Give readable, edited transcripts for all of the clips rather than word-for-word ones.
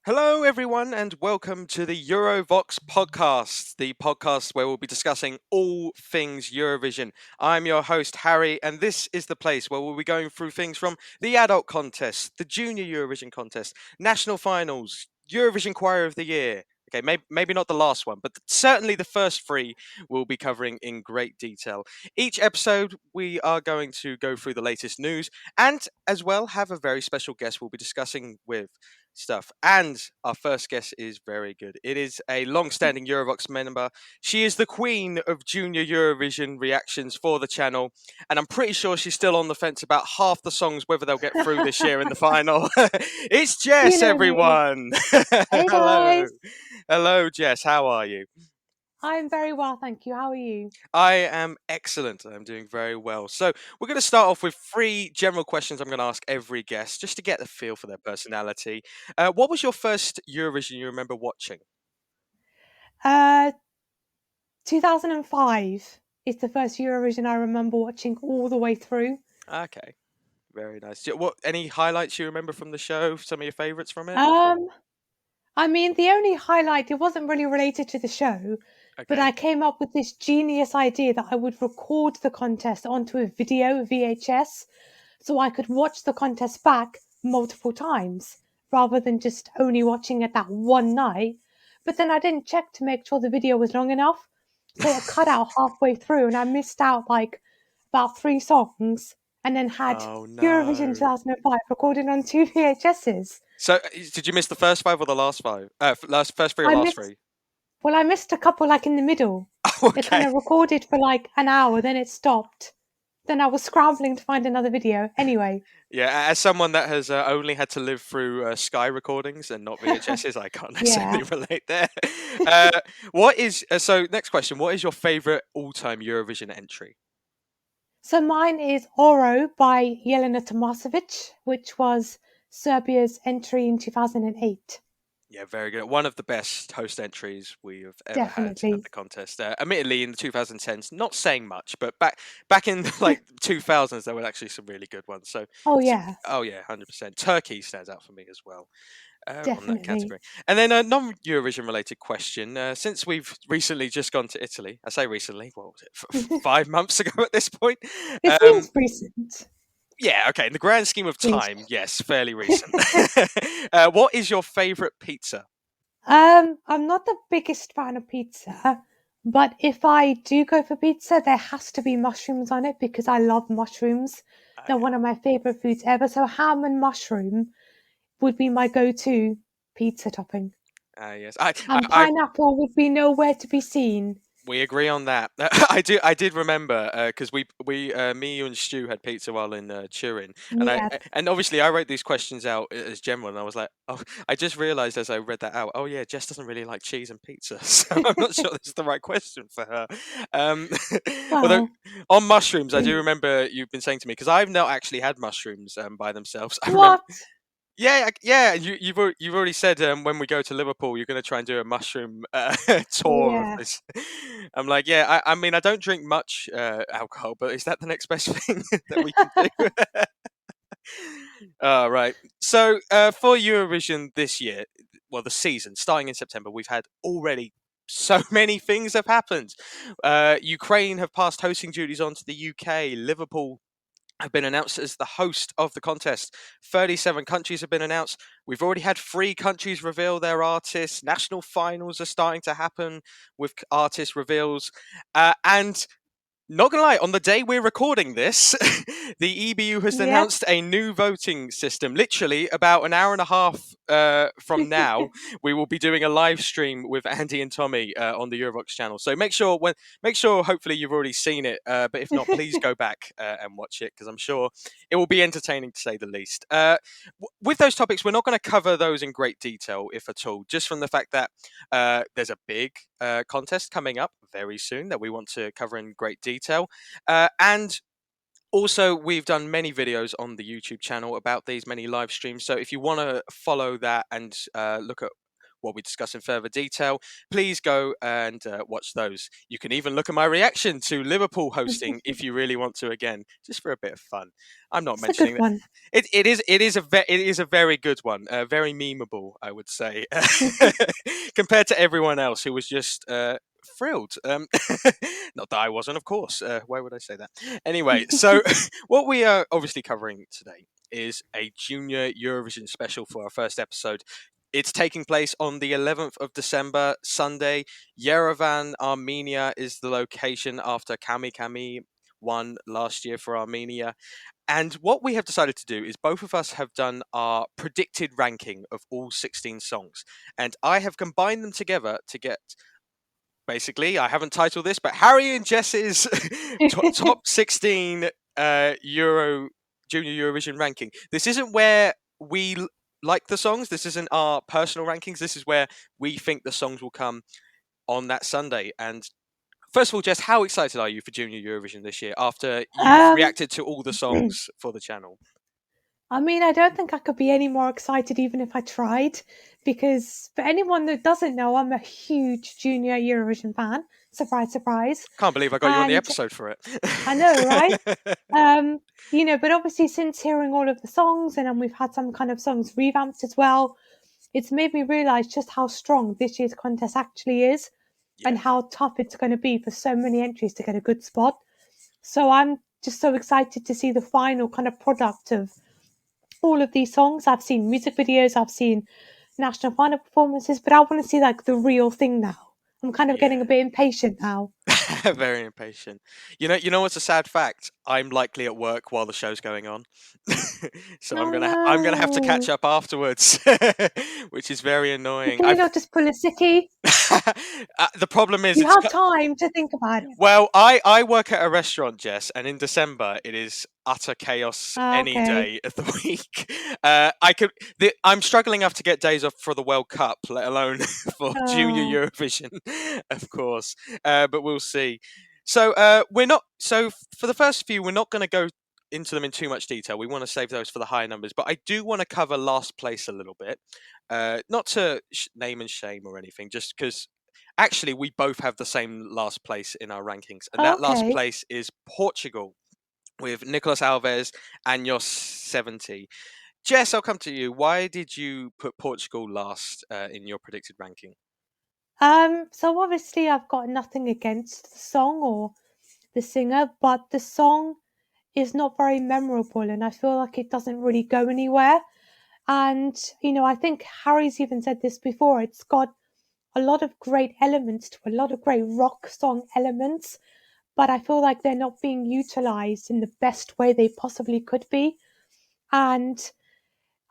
Hello, everyone, and welcome to the Eurovoxx Podcast, the podcast where we'll be discussing all things Eurovision. I'm your host, Harry, and this is the place where we'll be going through things from the adult contest, the Junior Eurovision contest, national finals, Eurovision Choir of the Year. Okay, maybe not the last one, but certainly the first three we'll be covering in great detail. Each episode, we are going to go through the latest news and as well have a very special guest we'll be discussing with stuff. And our first guest is very good. It is a long-standing Eurovoxx member. She is the queen of Junior Eurovision reactions for the channel, and I'm pretty sure she's still on the fence about half the songs whether they'll get through this year in the final. It's You Jess, know me. everyone. Hey Hello, guys. hello, Jess. How are you? I'm very well, thank you. How are you? I am excellent. I'm doing very well. So, we're going to start off with three general questions I'm going to ask every guest just to get the feel for their personality. What was your first Eurovision you remember watching? Uh 2005 is the first Eurovision I remember watching all the way through. Okay, very nice. What any highlights you remember from the show? Some of your favorites from it? Um I mean the only highlight, it wasn't really related to the show, but Okay. I came up with this genius idea that I would record the contest onto a video VHS so I could watch the contest back multiple times rather than just only watching it that one night. But then I didn't check to make sure the video was long enough. So it cut out halfway through and I missed out like about three songs and then had Oh Eurovision no. 2005 recorded on two VHSs. So, did you miss the first five or the last five? First three or I last missed, three? well, I missed a couple like in the middle. Oh, It kind okay. of recorded for like an hour, then it stopped. Then I was scrambling to find another video. Anyway, Yeah, as someone that has only had to live through Sky recordings and not VHSs, I can't yeah. necessarily relate there. Uh, what is so? Next question: what is your favorite all-time Eurovision entry? So mine is Oro by Jelena Tomasevic, which was Serbia's entry in 2008. Yeah, very good. One of the best host entries we have ever had at Definitely. the contest. Admittedly, in the 2010s, not saying much, but back in like 2000s, there were actually some really good ones. So, Oh, yeah, oh yeah, 100%. Turkey stands out for me as well on that definitely. category. And then a non-Eurovision related question. Since we've recently just gone to Italy, I say recently, what was it, 5 months ago at this point? It Um, feels recent. yeah, okay. In the grand scheme of Cringe. time, yes, fairly recent. What is your favorite pizza? I'm not the biggest fan of pizza, but if I do go for pizza, there has to be mushrooms on it because I love mushrooms. They're Yeah. one of my favorite foods ever. So ham and mushroom would be my go-to pizza topping. Yes, And pineapple would be nowhere to be seen. we agree on that. I did remember because me, you, and Stu had pizza while in Turin, and Yeah. and obviously I wrote these questions out as general, and I was like, oh, I just realised as I read that out, oh yeah, Jess doesn't really like cheese and pizza, so I'm not sure this is the right question for her. Um, although Well, on mushrooms, I do remember you've been saying to me because I've not actually had mushrooms by themselves. I remember. what? Yeah, yeah. You've already said when we go to Liverpool, you're going to try and do a mushroom tour of Yeah. this. I'm like, yeah. I mean, I don't drink much alcohol, but is that the next best thing that we can do? Right. So for Eurovision this year, well, the season starting in September, we've had already so many things have happened. Ukraine have passed hosting duties on to the UK. Liverpool have been announced as the host of the contest. 37 countries have been announced. We've already had 3 countries reveal their artists. National finals are starting to happen with artist reveals. And not gonna lie, on the day we're recording this, the EBU has Yep. announced a new voting system. Literally, about an hour and a half from now, we will be doing a live stream with Andy and Tommy on the Eurovox channel. So make sure, hopefully you've already seen it. But if not, please go back and watch it because I'm sure it will be entertaining to say the least. With those topics, we're not going to cover those in great detail, if at all, just from the fact that there's a big contest coming up very soon that we want to cover in great detail. And also, we've done many videos on the YouTube channel about these many live streams. So if you want to follow that and look at what we discuss in further detail, please go and watch those. You can even look at my reaction to Liverpool hosting if you really want to, again, just for a bit of fun. I'm not It's a good mentioning that. one. It is a very good one, very memeable, I would say, compared to everyone else who was just thrilled. Not that I wasn't, of course. Why would I say that? Anyway, so what we are obviously covering today is a Junior Eurovision special for our first episode. It's taking place on the 11th of December, Sunday. Yerevan, Armenia is the location after Kami Kami won last year for Armenia. And what we have decided to do is both of us have done our predicted ranking of all 16 songs. And I have combined them together to get, basically, I haven't titled this, but Harry and Jess's top 16 Junior Eurovision ranking. This isn't where we like the songs. This isn't our personal rankings. This is where we think the songs will come on that Sunday. And first of all, Jess, how excited are you for Junior Eurovision this year after you've um, reacted to all the songs for the channel? I mean, I don't think I could be any more excited even if I tried, because for anyone that doesn't know, I'm a huge Junior Eurovision fan. Surprise, surprise. Can't believe I got you on the And episode for it. I know, right? Um, but obviously since hearing all of the songs and then we've had some kind of songs revamped as well, it's made me realise just how strong this year's contest actually is Yeah. and how tough it's going to be for so many entries to get a good spot. So I'm just so excited to see the final kind of product of all of these songs. I've seen music videos, I've seen national final performances, but I want to see like the real thing now. I'm kind of getting a bit impatient now. Very impatient. You know what's a sad fact? I'm likely at work while the show's going on, so I'm Oh gonna have to catch no! up afterwards, which is very annoying. Can you not just pull a sickie? The problem is You have time to think about it. well, I work at a restaurant, Jess, and in December it is utter chaos Oh, any okay. day of the week. I'm struggling enough to get days off for the World Cup, let alone for Junior Oh, Eurovision, of course. But we'll see. So we're not. So for the first few, we're not going to go into them in too much detail. We want to save those for the higher numbers, but I do want to cover last place a little bit. Not to name and shame or anything, just because actually we both have the same last place in our rankings, and that last okay. place is Portugal with Nicolas Alves and your 70. Jess, I'll come to you. Why did you put Portugal last in your predicted ranking? So obviously I've got nothing against the song or the singer, but the song is not very memorable and I feel like it doesn't really go anywhere. And, I think Harry's even said this before. It's got a lot of great elements to a lot of great rock song elements, but I feel like they're not being utilized in the best way they possibly could be. And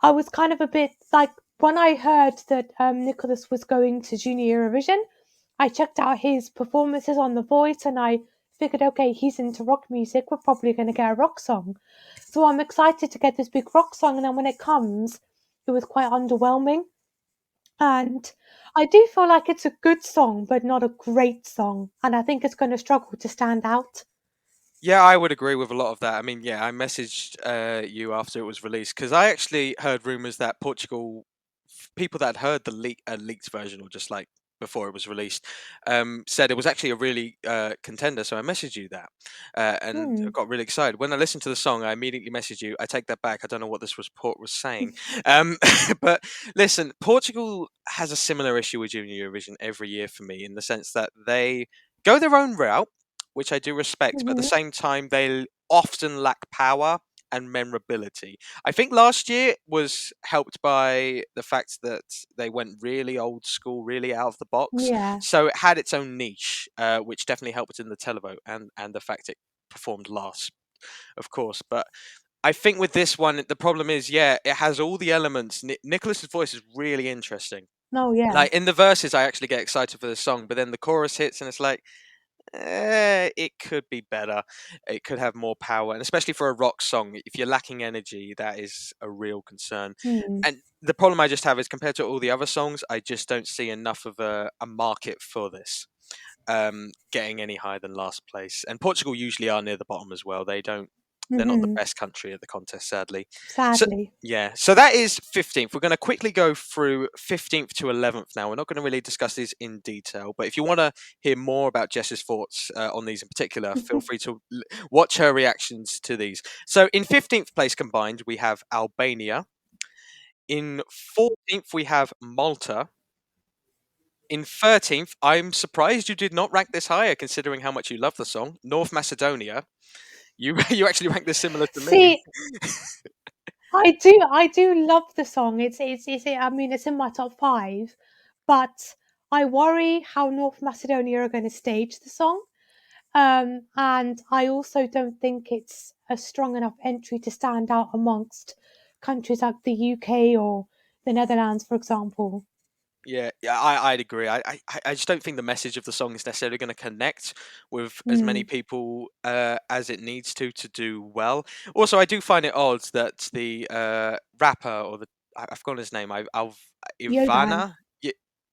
I was kind of a bit like when I heard that Nicholas was going to Junior Eurovision, I checked out his performances on The Voice and I figured, okay, he's into rock music. We're probably going to get a rock song. So I'm excited to get this big rock song. And then when it comes, it was quite underwhelming. And I do feel like it's a good song, but not a great song. And I think it's going to struggle to stand out. Yeah, I would agree with a lot of that. I mean, yeah, I messaged you after it was released because I actually heard rumors that Portugal, people that had heard the leaked version or just like before it was released, said it was actually a really contender. So I messaged you that and I Hmm. got really excited. When I listened to the song, I immediately messaged you. I take that back. I don't know what this report was saying. But listen, Portugal has a similar issue with Junior Eurovision every year for me in the sense that they go their own route, which I do respect, but at the Mm-hmm. same time, they often lack power and memorability. I think last year was helped by the fact that they went really old school, really out of the box. Yeah. So it had its own niche, which definitely helped in the televote and the fact it performed last, of course. But I think with this one, the problem is, yeah, it has all the elements. Nicholas's voice is really interesting. Oh, yeah. Like in the verses, I actually get excited for the song, but then the chorus hits and it's like, it could be better. It could have more power, and especially for a rock song, if you're lacking energy, that is a real concern. Hmm. And the problem I just have is compared to all the other songs, I just don't see enough of a market for this getting any higher than last place. And Portugal usually are near the bottom as well. They don't. They're not the Hmm. best country at the contest, sadly. So Sadly. yeah, so that is 15th. We're going to quickly go through 15th to 11th now. We're not going to really discuss these in detail, but if you want to hear more about Jess's thoughts on these in particular, feel free to watch her reactions to these. So in 15th place combined, we have Albania. In 14th, we have Malta. In 13th, I'm surprised you did not rank this higher considering how much you love the song, North Macedonia. You you actually ranked this similar to me. See, I do love the song. I mean, it's in my top 5, but I worry how North Macedonia are going to stage the song. And I also don't think it's a strong enough entry to stand out amongst countries like the UK or the Netherlands, for example. Yeah, I'd agree. I just don't think the message of the song is necessarily going to connect with as many Mm. people as it needs to do well. Also, I do find it odd that the rapper or I've forgotten his name. Jovan. Ivana,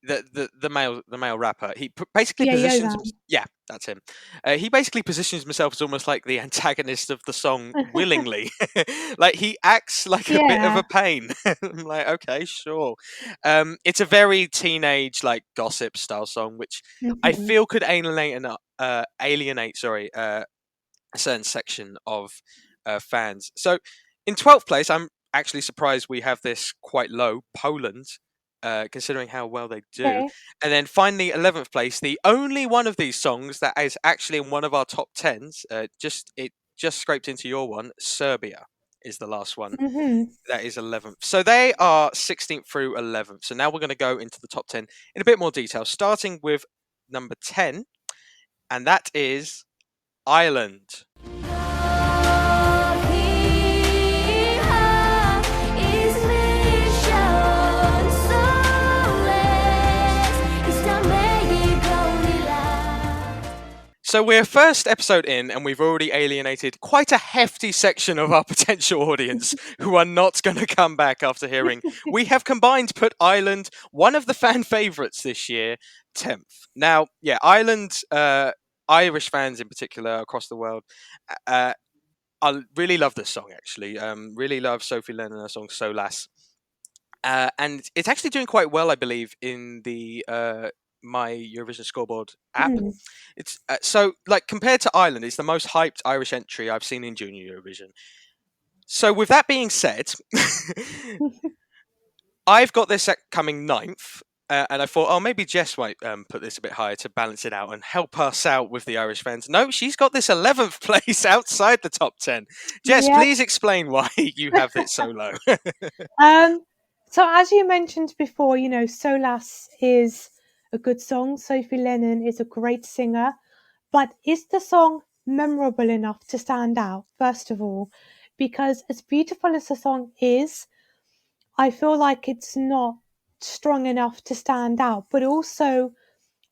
the male rapper. He basically Yeah, positions. Jovan. Yeah, that's him. He basically positions himself as almost like the antagonist of the song willingly. Like he acts like a bit of Yeah. a pain. I'm like, okay, sure. It's a very teenage, like gossip style song, which I Mhm. feel could alienate, a certain section of fans. So, in 12th place, I'm actually surprised we have this quite low, Poland, considering how well they do. Okay. And then finally, 11th place, the only one of these songs that is actually in one of our top tens. Just scraped into your one. Serbia is the last one. Mhm. That is 11th. So they are 16th through 11th. So now we're going to go into the top 10 in a bit more detail, starting with number 10, and that is Ireland. So we're first episode in, and we've already alienated quite a hefty section of our potential audience who are not going to come back after hearing. We have combined put Ireland, one of the fan favourites this year, 10th. Now, yeah, Ireland, Irish fans in particular across the world, uh, I really love this song actually. Really love Sophie Lennon, her song Solas. And it's actually doing quite well, I believe, in the my Eurovision scoreboard app. Mm. It's so like compared to Ireland, it's the most hyped Irish entry I've seen in Junior Eurovision. So with that being said, I've got this at coming ninth, and I thought, oh, maybe Jess might put this a bit higher to balance it out and help us out with the Irish fans. No, she's got this 11th place outside the top 10. Jess, Yep. please explain why you have it so low. Um, so as you mentioned before, Solas is a good song. Sophie Lennon is a great singer, but is the song memorable enough to stand out? First of all, because as beautiful as the song is, I feel like it's not strong enough to stand out. But also,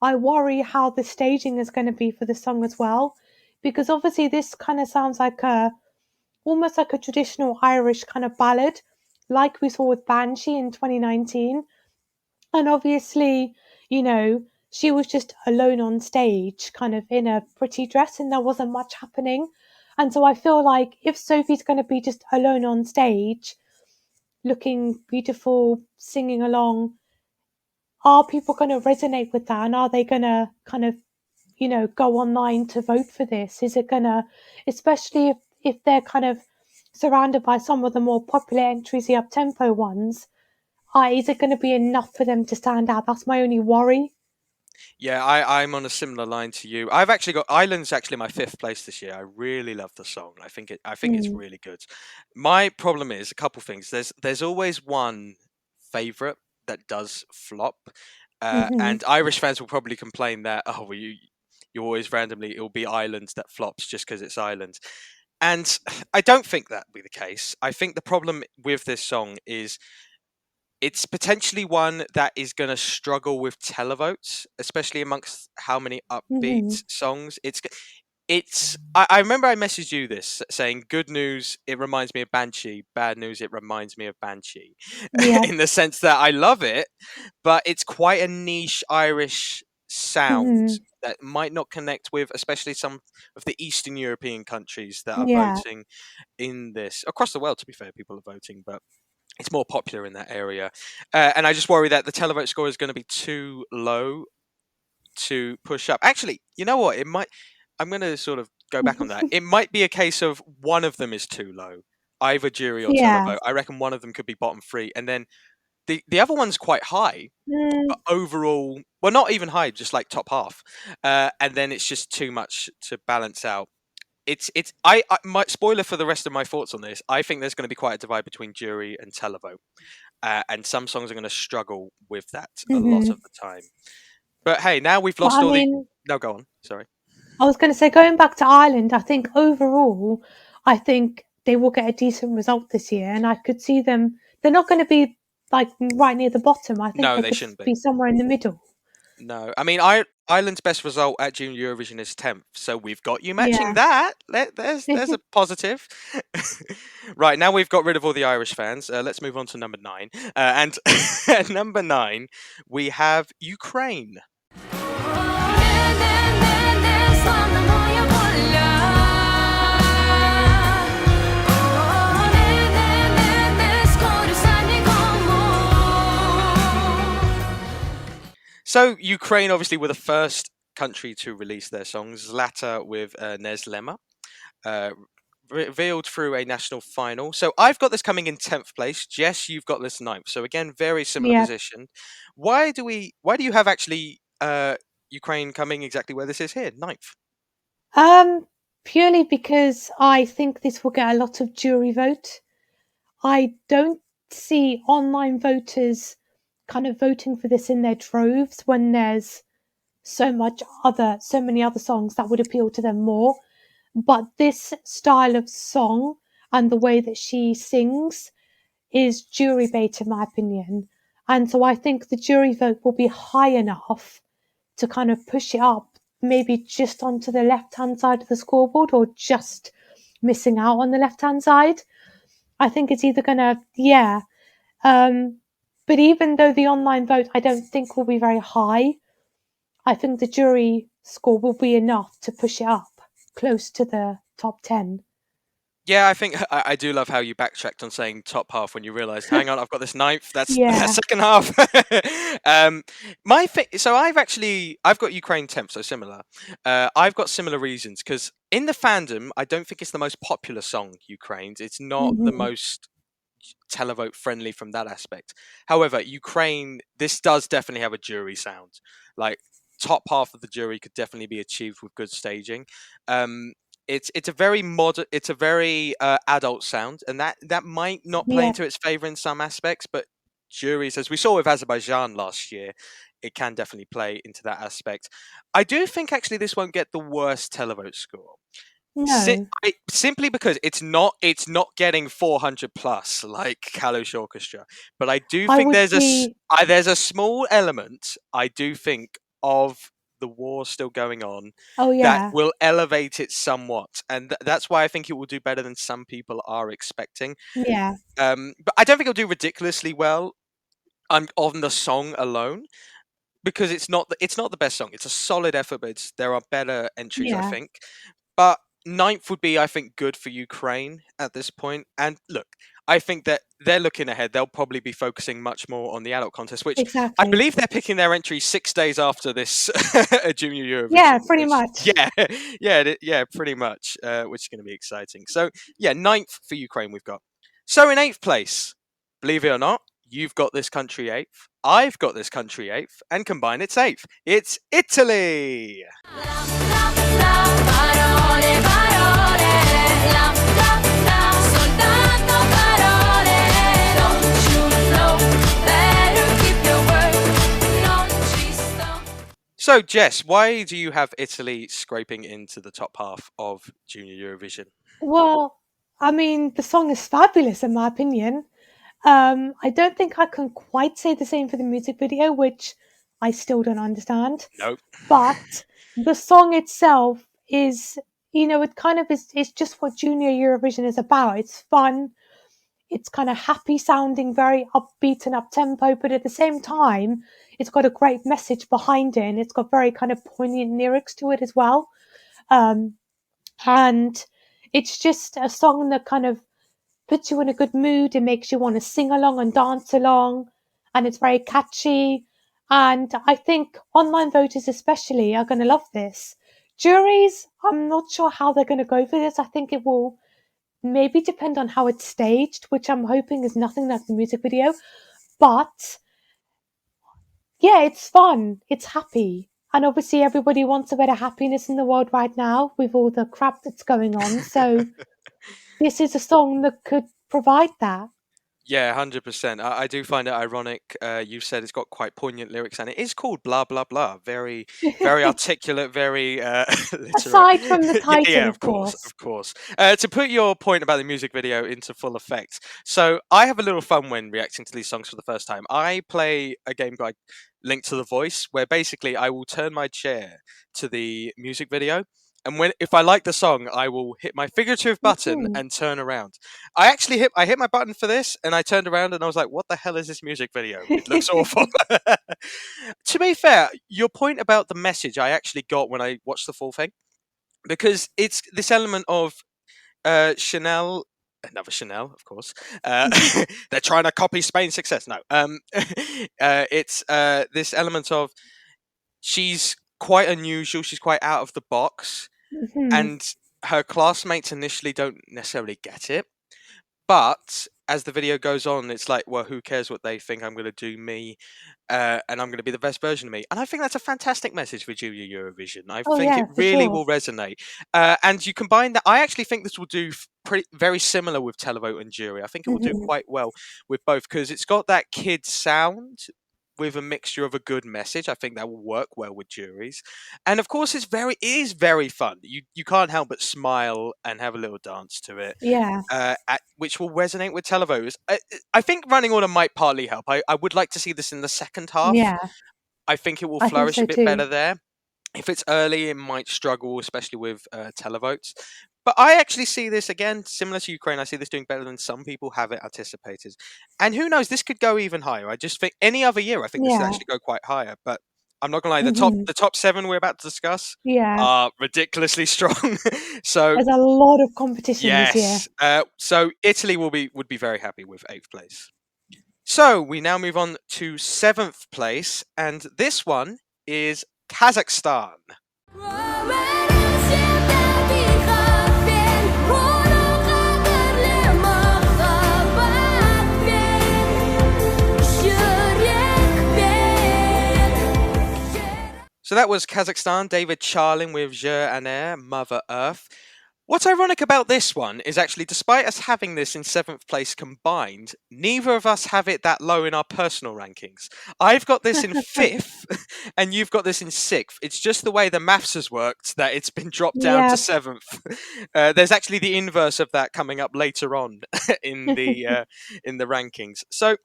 I worry how the staging is going to be for the song as well, because obviously this kind of sounds like almost like a traditional Irish kind of ballad, like we saw with Banshee in 2019. And obviously, she was just alone on stage, kind of in a pretty dress, and there wasn't much happening. And so I feel like if Sophie's going to be just alone on stage, looking beautiful, singing along, are people going to resonate with that? And are they going to kind of, go online to vote for this? Is it going to, especially if they're kind of surrounded by some of the more popular entries, the up tempo ones, is it going to be enough for them to stand out? That's my only worry. Yeah, I'm on a similar line to you. I've actually got Island's actually my fifth place this year. I really love the song. I think it's Mm. really good. My problem is a couple things. There's always one favorite that does flop, Hmm. and Irish fans will probably complain that well, you always randomly it'll be Ireland that flops just because it's Ireland. And I don't think that will be the case. I think the problem with this song is it's potentially one that is going to struggle with televotes, especially amongst how many Hmm. upbeat songs. I remember I messaged you this saying, "Good news, it reminds me of Banshee. Bad news, it reminds me of Banshee," Yeah. in the sense that I love it, but it's quite a niche Irish sound. Hmm. that might not connect with, especially some of the Eastern European countries that are Yeah. voting in this. Across the world, to be fair, people are voting, but it's more popular in that area. And I just worry that the televote score is going to be too low to push up. Actually, you know what? It might. I'm going to sort of go back on that. It might be a case of one of them is too low, either jury or Yeah. televote. I reckon one of them could be bottom three, and then the other one's quite high. But overall, well, not even high, just like top half, and then it's just too much to balance out. I my spoiler for the rest of my thoughts on this. I think there's going to be quite a divide between jury and televote, and some songs are going to struggle with that a lot Hmm. of the time. But hey, now we've But lost I all the. mean, No, go on. Sorry. I was going to say, going back to Ireland, I think overall, I think they will get a decent result this year, and I could see them. They're not going to be like right near the bottom. I think No, they they could shouldn't be. be somewhere in the middle. No, I mean, Ireland's best result at Junior Eurovision is 10th, so we've got you matching Yeah. that. There's a positive. Right, now we've got rid of all the Irish fans. Let's move on to number 9. And at number 9, we have Ukraine. So Ukraine obviously were the first country to release their songs. Zlata with Nezlema, revealed through a national final. So I've got this coming in 10th place. Jess, you've got this 9th. So again, very similar Yeah. position. Why do you have actually Ukraine coming exactly where this is here, 9th? Purely because I think this will get a lot of jury vote. I don't see online voters kind of voting for this in their droves when there's so many other songs that would appeal to them more. But this style of song and the way that she sings is jury bait, in my opinion. And so I think the jury vote will be high enough to kind of push it up, maybe just onto the left hand side of the scoreboard or just missing out on the left hand side. I think it's either gonna, yeah. But even though the online vote I don't think will be very high, I think the jury score will be enough to push it up close to the top 10. Yeah, I think I do love how you backtracked on saying top half when you realised, hang on, I've got this 9th. That's Yeah. second half. So I've got Ukraine 10th, so similar. I've got similar reasons because in the fandom, I don't think it's the most popular song. Ukraine's. It's not the Hmm. most televote friendly from that aspect. However, Ukraine, this does definitely have a jury sound. Like top half of the jury could definitely be achieved with good staging. It's a very modern, it's a very adult sound, and that might not play Yeah. into its favor in some aspects, but juries, as we saw with Azerbaijan last year, it can definitely play into that aspect. I do think actually this won't get the worst televote score. No. Simply because it's not getting 400 plus like KALUSH Orchestra, but I do I think would be. there's a small element I do think of the war still going on Oh, that yeah. will elevate it somewhat, and that's why I think it will do better than some people are expecting. Yeah. But I don't think it'll do ridiculously well on the song alone because it's not the best song. It's a solid effort, but there are better entries, I Yeah. think. But 9th would be, I think, good for Ukraine at this point. And look, I think that they're looking ahead. They'll probably be focusing much more on the adult contest, which I Exactly. believe they're picking their entry 6 days after this Junior Yeah, Eurovision. pretty Which, much. yeah, yeah, pretty much, which is going to be exciting. So, yeah, 9th for Ukraine we've got. So in 8th place, believe it or not, you've got this country 8th. I've got this country 8th, and combined it's 8th. It's Italy. So, Jess, why do you have Italy scraping into the top half of Junior Eurovision? Well, I mean, the song is fabulous in my opinion. I don't think I can quite say the same for the music video, which I still don't understand. Nope. But the song itself is, it kind of is, it's just what Junior Eurovision is about. It's fun. it's kind of happy sounding, very upbeat and up tempo, but at the same time, it's got a great message behind it, and it's got very kind of poignant lyrics to it as well. Um, and it's just a song that kind of puts you in a good mood. It makes you want to sing along and dance along, and it's very catchy. And I think online voters, especially, are going to love this. Juries, I'm not sure how they're going to go for this. I think it will maybe depend on how it's staged, which I'm hoping is nothing like the music video. But yeah, it's fun, it's happy. And obviously, everybody wants a bit of happiness in the world right now with all the crap that's going on. So, this is a song that could provide that. Yeah, 100%. I do find it ironic. You said it's got quite poignant lyrics, and it is called "Blah Blah Blah." Very, very articulate, very literate. Aside from the title, Yeah, of of course, course. of course. To put your point about the music video into full effect, so I have a little fun when reacting to these songs for the first time. I play a game like Link to the Voice, where basically I will turn my chair to the music video. And if I like the song, I will hit my figurative button Mhm. and turn around. I hit my button for this, and I turned around and I was like, "What the hell is this music video? It looks awful." To be fair, your point about the message I actually got when I watched the full thing, because it's this element of Chanel. Another Chanel, of course. They're trying to copy Spain's success. No, it's this element of she's quite unusual. She's quite out of the box, Mhm. and her classmates initially don't necessarily get it. But as the video goes on, it's like, well, who cares what they think? I'm going to do me, and I'm going to be the best version of me. And I think that's a fantastic message for Junior Eurovision. I Oh, think it yeah, for really sure. will resonate. And you combine that. I actually think this will do very similar with televote and jury. I think it will do Mhm. quite well with both because it's got that kid sound with a mixture of a good message. I think that will work well with juries. And of course, it is very fun. You can't help but smile and have a little dance to it, Yeah, which will resonate with televoters. I think running order might partly help. I would like to see this in the second half. yeah, I think it will I think flourish a so bit too. better there. If it's early, it might struggle, especially with televotes. But I actually see this again, similar to Ukraine. I see this doing better than some people have it anticipated. And who knows, this could go even higher. I just think any other year, I think this could Yeah. actually go quite higher. But I'm not gonna lie, Mhm. the top seven we're about to discuss Yeah. are ridiculously strong. So There's a lot of competition this year. yes, so Italy would be very happy with eighth place. So we now move on to seventh place, and this one is Kazakhstan. So that was Kazakhstan, David Charlin with Je and Air, Mother Earth. What's ironic about this one is actually, despite us having this in seventh place combined, neither of us have it that low in our personal rankings. I've got this in fifth, and you've got this in sixth. It's just the way the maths has worked that it's been dropped down to Yep. seventh. There's actually the inverse of that coming up later on in the rankings. So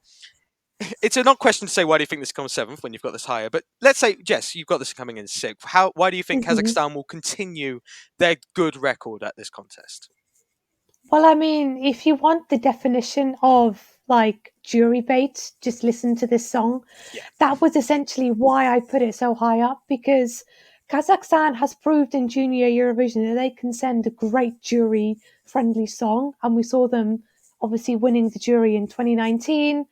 it's a not question to say why do you think this comes seventh when you've got this higher, but let's say Jess, you've got this coming in sixth. Why do you think Mhm. Kazakhstan will continue their good record at this contest? Well, I mean, if you want the definition of like jury bait, just listen to this song. Yeah, That was essentially why I put it so high up, because Kazakhstan has proved in Junior Eurovision that they can send a great jury friendly song. And we saw them obviously winning the jury in 2019,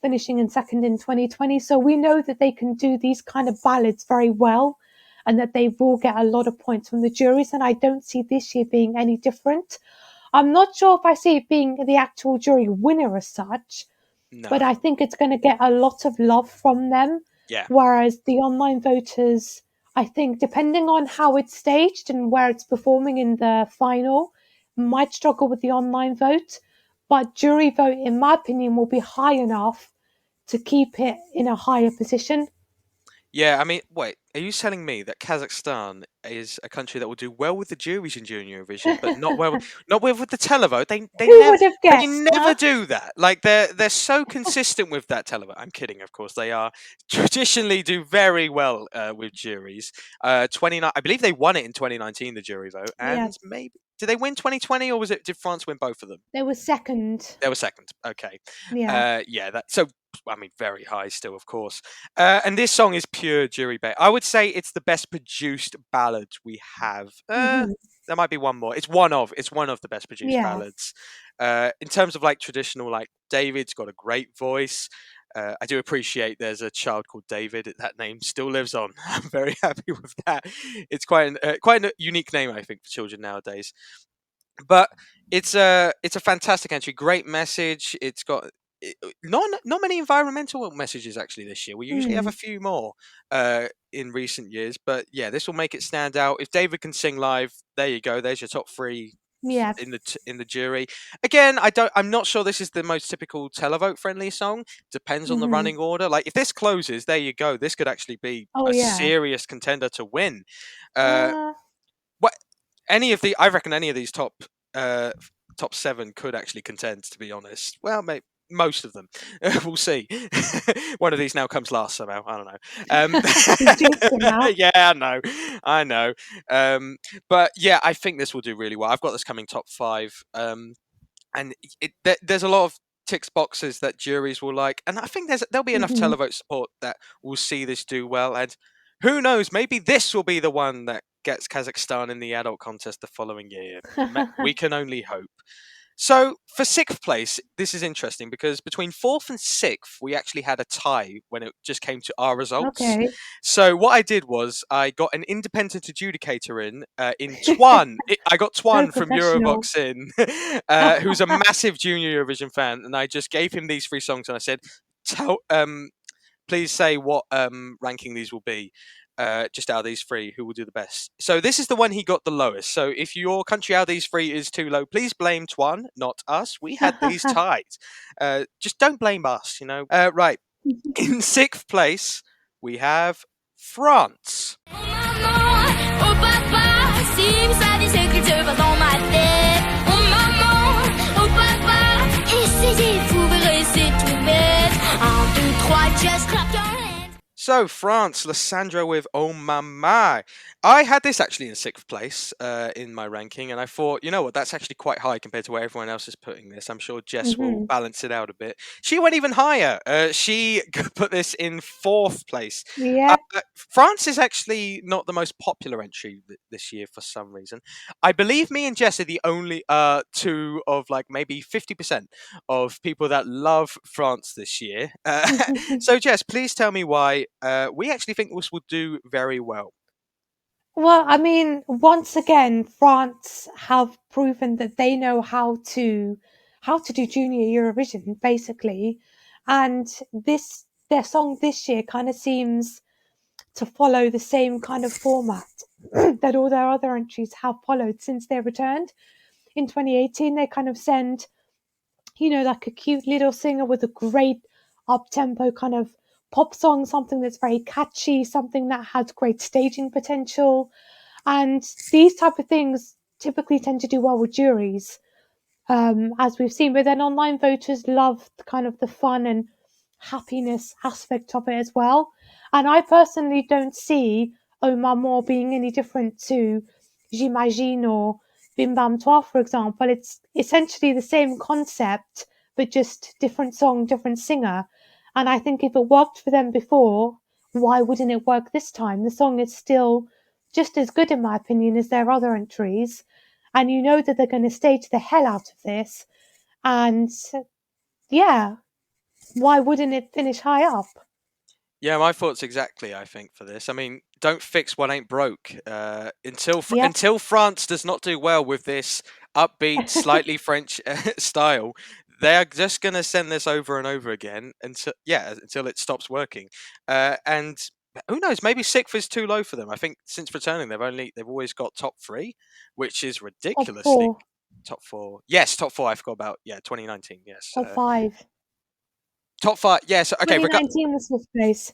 finishing in second in 2020. So we know that they can do these kind of ballads very well and that they will get a lot of points from the juries. And I don't see this year being any different. I'm not sure if I see it being the actual jury winner as such, but no, I think it's going to get a lot of love from them. yeah, Whereas the online voters, I think, depending on how it's staged and where it's performing in the final, might struggle with the online vote. But jury vote, in my opinion, will be high enough to keep it in a higher position. yeah. I mean, wait, are you telling me that Kazakhstan is a country that will do well with the juries in Junior Eurovision, but not well with the televote? Who would have They guessed, never huh? do that. Like they're so consistent with that televote. I'm kidding, of course. They are traditionally do very well with juries. 29, I believe they won it in 2019, the jury vote, Yeah, and maybe Did they win 2020, or did France win both of them? They were second. They were second. Okay. Yeah. I mean, very high still, of course. And this song is pure jury bait. I would say it's the best produced ballad we have. Hmm. There might be one more. It's one of the best produced Yeah. ballads. In terms of like traditional, like David's got a great voice. I do appreciate there's a child called David. That name still lives on. I'm very happy with that. It's quite a unique name, I think, for children nowadays. But it's a fantastic entry. Great message. It's got not many environmental messages actually this year. We usually have a few more in recent years, but yeah, this will make it stand out. If David can sing live, there you go. There's your top 3 Yeah. in the jury. Again, I'm not sure this is the most typical televote friendly song. Depends on the running order. Like if this closes, there you go. This could actually be Oh a yeah. serious contender to win. Uh, What I reckon any of these top 7 could actually contend. To be honest, well, maybe most of them. We'll see. One of these now comes last somehow. I don't know. You've jinxed it now. Yeah, I know. But yeah, I think this will do really well. I've got this coming top 5. And there's a lot of ticks boxes that juries will like, and I think there'll be enough televote support that will see this do well. And who knows, maybe this will be the one that gets Kazakhstan in the adult contest the following year. We can only hope. So for 6th place, this is interesting because between 4th and 6th, we actually had a tie when it just came to our results. Okay. So what I did was I got an independent adjudicator in Twan. I got Twan from Eurovoxx who's a massive Junior Eurovision fan, and I just gave him these 3 songs and I said, please say what ranking these will be. Just out of these 3, who will do the best? So this is the one he got the lowest. So if your country out of these 3 is too low, please blame Twan, not us. We had these tied. Just don't blame us, you know. Right. In 6th place, we have France. So France, Lissandra with Oh Mama. I had this actually in 6th place in my ranking, and I thought, you know what, that's actually quite high compared to where everyone else is putting this. I'm sure Jess will balance it out a bit. She went even higher. She put this in 4th place. Yeah. France is actually not the most popular entry this year for some reason. I believe me and Jess are the only 2 of like maybe 50% of people that love France this year. So Jess, please tell me why we actually think this will do very well. Well, I mean, once again, France have proven that they know how to do Junior Eurovision, basically, and their song this year kind of seems to follow the same kind of format that all their other entries have followed since they returned. In 2018, they kind of send, like a cute little singer with a great up-tempo kind of pop song, something that's very catchy, something that has great staging potential. And these type of things typically tend to do well with juries, as we've seen. But then online voters love kind of the fun and happiness aspect of it as well. And I personally don't see Oh Maman being any different to J'imagine or Bim Bam Toi, for example. It's essentially the same concept, but just different song, different singer. And I think if it worked for them before, why wouldn't it work this time? The song is still just as good, in my opinion, as their other entries. And you know that they're going to stage the hell out of this. And yeah, why wouldn't it finish high up? Yeah, my thoughts exactly, I think, for this. I mean, don't fix what ain't broke. Until France does not do well with this upbeat, slightly French style, they're just going to send this over and over again until it stops working. And who knows? Maybe 6th is too low for them. I think since returning, they've always got top 3, which is ridiculously top 4. Yes, top 4. I forgot about 2019. Yes, top 5. Top 5. Yes. Okay. 2019 was 5th place.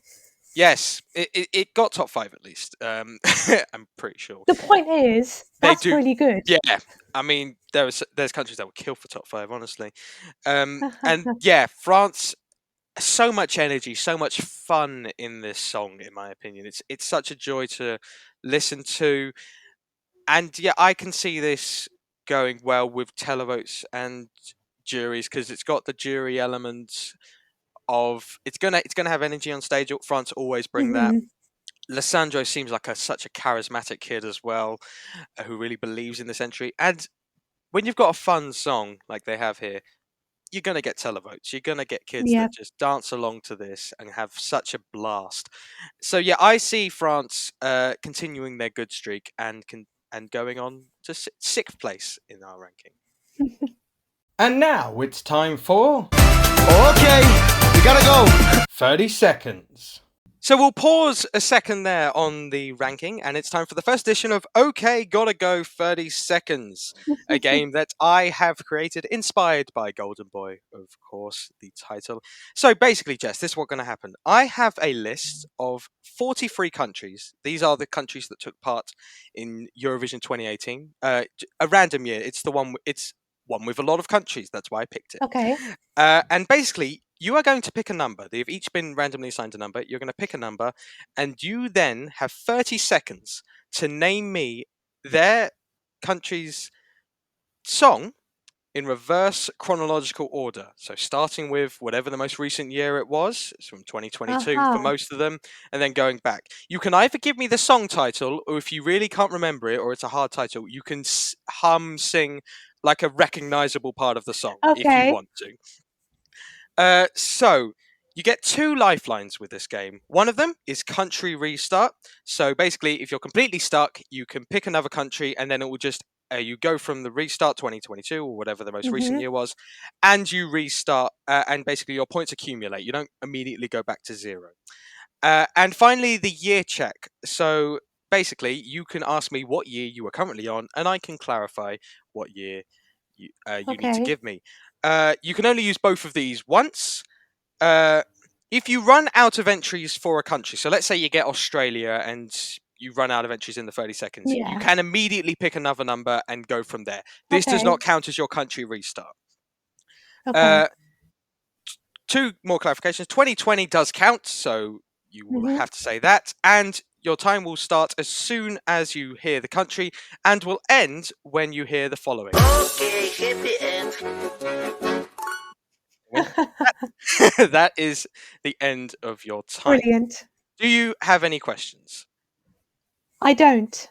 Yes, it got top 5 at least. I'm pretty sure. The point is, that's really good. Yeah, I mean, there's countries that would kill for top 5, honestly. And yeah, France, so much energy, so much fun in this song, in my opinion. It's such a joy to listen to, and yeah, I can see this going well with televotes and juries because it's got the jury element of it's gonna have energy on stage. France always bring that. Lissandro seems like such a charismatic kid as well, who really believes in this entry. And when you've got a fun song like they have here, you're going to get televotes. You're going to get kids Yeah. that just dance along to this and have such a blast. So yeah, I see France continuing their good streak and going on to sixth place in our ranking. And now it's time for... Okay, we gotta go! 30 seconds. So we'll pause a second there on the ranking, and it's time for the first edition of OK, Gotta Go 30 Seconds, a game that I have created, inspired by Golden Boy, of course, the title. So basically, Jess, this is what's going to happen. I have a list of 43 countries. These are the countries that took part in Eurovision 2018. A random year. It's one with a lot of countries. That's why I picked it. Okay. And basically, you are going to pick a number. They've each been randomly assigned a number. You're going to pick a number, and you then have 30 seconds to name me their country's song in reverse chronological order. So starting with whatever the most recent year it was. It's from 2022 for most of them, and then going back. You can either give me the song title, or if you really can't remember it, or it's a hard title, you can sing like a recognizable part of the song if you want to. So you get 2 lifelines with this game. One of them is country restart. So basically, if you're completely stuck, you can pick another country, and then it will just you go from the restart 2022 or whatever the most recent year was, and you restart, and basically your points accumulate. You don't immediately go back to 0. And finally, the year check. So basically, you can ask me what year you are currently on, and I can clarify what year you need to give me. You can only use both of these once. If you run out of entries for a country, so let's say you get Australia and you run out of entries in the 30 seconds, you can immediately pick another number and go from there. This does not count as your country restart. 2 more clarifications. 2020 does count, so you will have to say that. And your time will start as soon as you hear the country and will end when you hear the following. Okay, hit the end. That is the end of your time. Brilliant. Do you have any questions? I don't.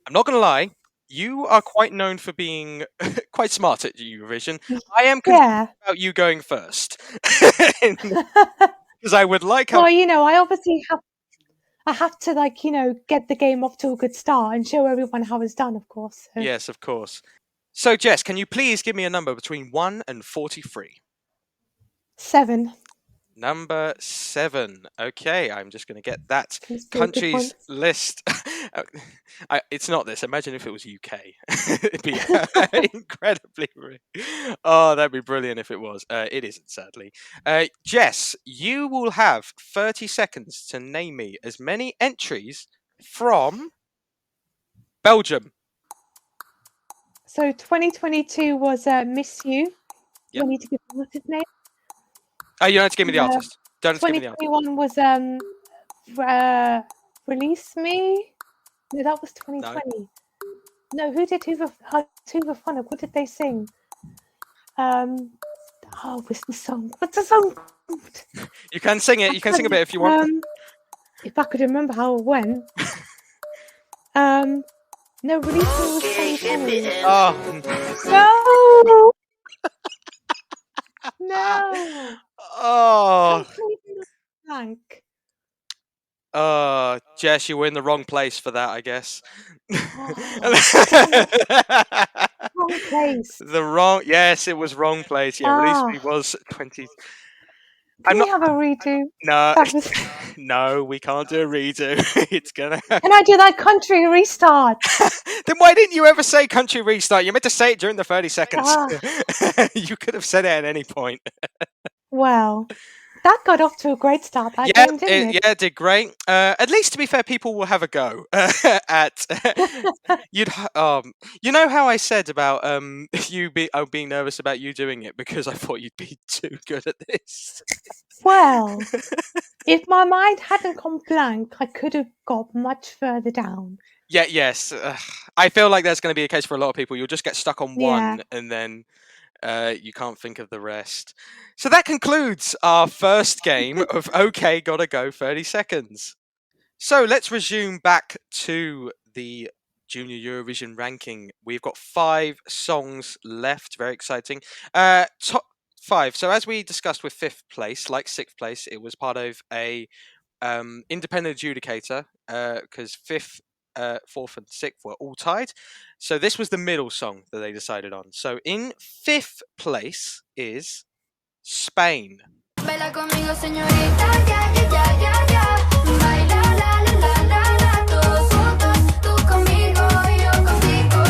I'm not going to lie. You are quite known for being quite smart at Eurovision. I am concerned about you going first. Because I would like... Well, I obviously have to, get the game off to a good start and show everyone how it's done, of course. So. Yes, of course. So, Jess, can you please give me a number between 1 and 43? 7. Number 7. Okay, I'm just going to get that countries list. It's not this. Imagine if it was UK. It'd be incredibly... Oh, that'd be brilliant if it was. It isn't, sadly. Jess, you will have 30 seconds to name me as many entries from Belgium. So 2022 was Miss You. Yep. I need to give what's his name? Oh, you don't have to give me the artist. Don't have to give me the artist. 2021 was Release Me. No, that was 2020. No, who did Hooverphonic? What did they sing? What's the song? What's the song called? You can sing it. You can sing a bit if you want. If I could remember how it went. No, Release Me was 2020. Oh. No. No. Oh. Blank. Jess, you were in the wrong place for that, I guess. Wrong place. Yes, it was wrong place. Yeah, Release Me was 20. Can we have a redo? No, no, we can't do a redo. It's gonna. Can I do that country restart? Then why didn't you ever say country restart? You meant to say it during the 30 seconds. You could have said it at any point. Well, that got off to a great start. That game, didn't it? Yeah, it did great. At least, to be fair, people will have a go at. You know how I said about being nervous about you doing it because I thought you'd be too good at this. Well, if my mind hadn't gone blank, I could have got much further down. Yes. I feel like there's going to be a case for a lot of people. You'll just get stuck on Yeah. one, and then you can't think of the rest. So that concludes our first game of OK, Gotta Go 30 Seconds. So let's resume back to the Junior Eurovision ranking. We've got 5 songs left. Very exciting. Top 5. So as we discussed with 5th place, like 6th place, it was part of a independent adjudicator because 5th, 4th, and 6th were all tied. So this was the middle song that they decided on. So in 5th place is Spain. Baila conmigo, señorita, ya, ya, ya, ya, ya. Baila, la, la, la, la, la. Todos juntos, tú conmigo, yo contigo.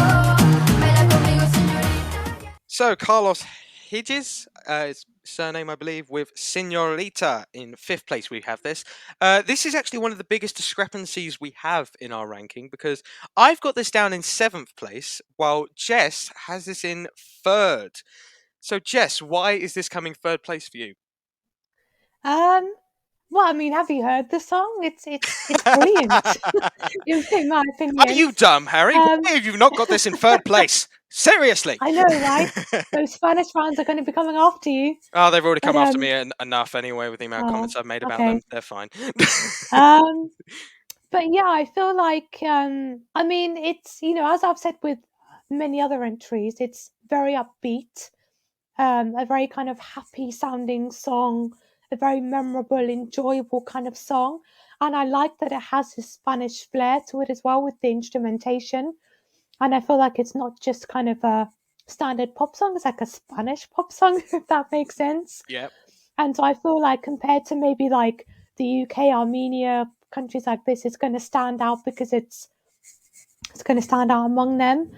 Baila conmigo, señorita, ya. So Carlos Hidges, his surname I believe, with Señorita in 5th place. We have this. This is actually one of the biggest discrepancies we have in our ranking because I've got this down in 7th place, while Jess has this in 3rd. So Jess, why is this coming 3rd place for you? Well, I mean, have you heard the song? It's brilliant, in my opinion. Are you dumb, Harry? Why have you not got this in 3rd place? Seriously. I know, right? Those Spanish fans are going to be coming after you. Oh, they've already come But, after me enough anyway with the amount of comments I've made about okay. them. They're fine. But yeah, I feel like, I mean, it's, as I've said with many other entries, it's very upbeat, a very kind of happy sounding song, a very memorable, enjoyable kind of song. And I like that it has this Spanish flair to it as well with the instrumentation. And I feel like it's not just kind of a standard pop song, it's like a Spanish pop song, if that makes sense. Yeah. And so I feel like compared to maybe like the UK, Armenia, countries like this, it's going to stand out because it's going to stand out among them.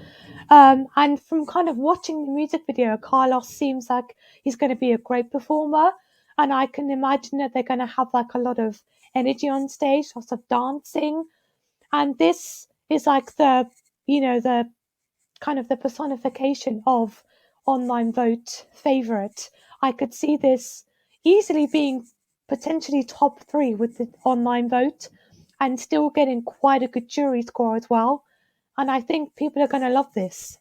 And from kind of watching the music video, Carlos seems like he's going to be a great performer. And I can imagine that they're going to have like a lot of energy on stage, lots of dancing. And this is like the kind of the personification of online vote favorite. I could see this easily being potentially top 3 with the online vote and still getting quite a good jury score as well. And I think people are going to love this.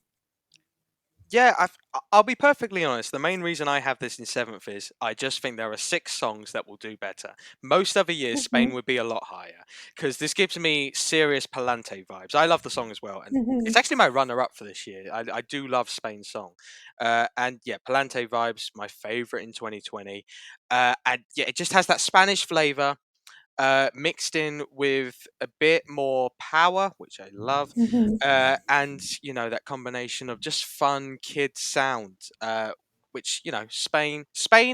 Yeah, I'll be perfectly honest. The main reason I have this in 7th is I just think there are 6 songs that will do better. Most other years, Spain would be a lot higher because this gives me serious Palante vibes. I love the song as well, and it's actually my runner-up for this year. I do love Spain's song, and yeah, Palante vibes, my favorite in 2020, and yeah, it just has that Spanish flavor. Mixed in with a bit more power, which I love, and that combination of just fun kid sound, which Spain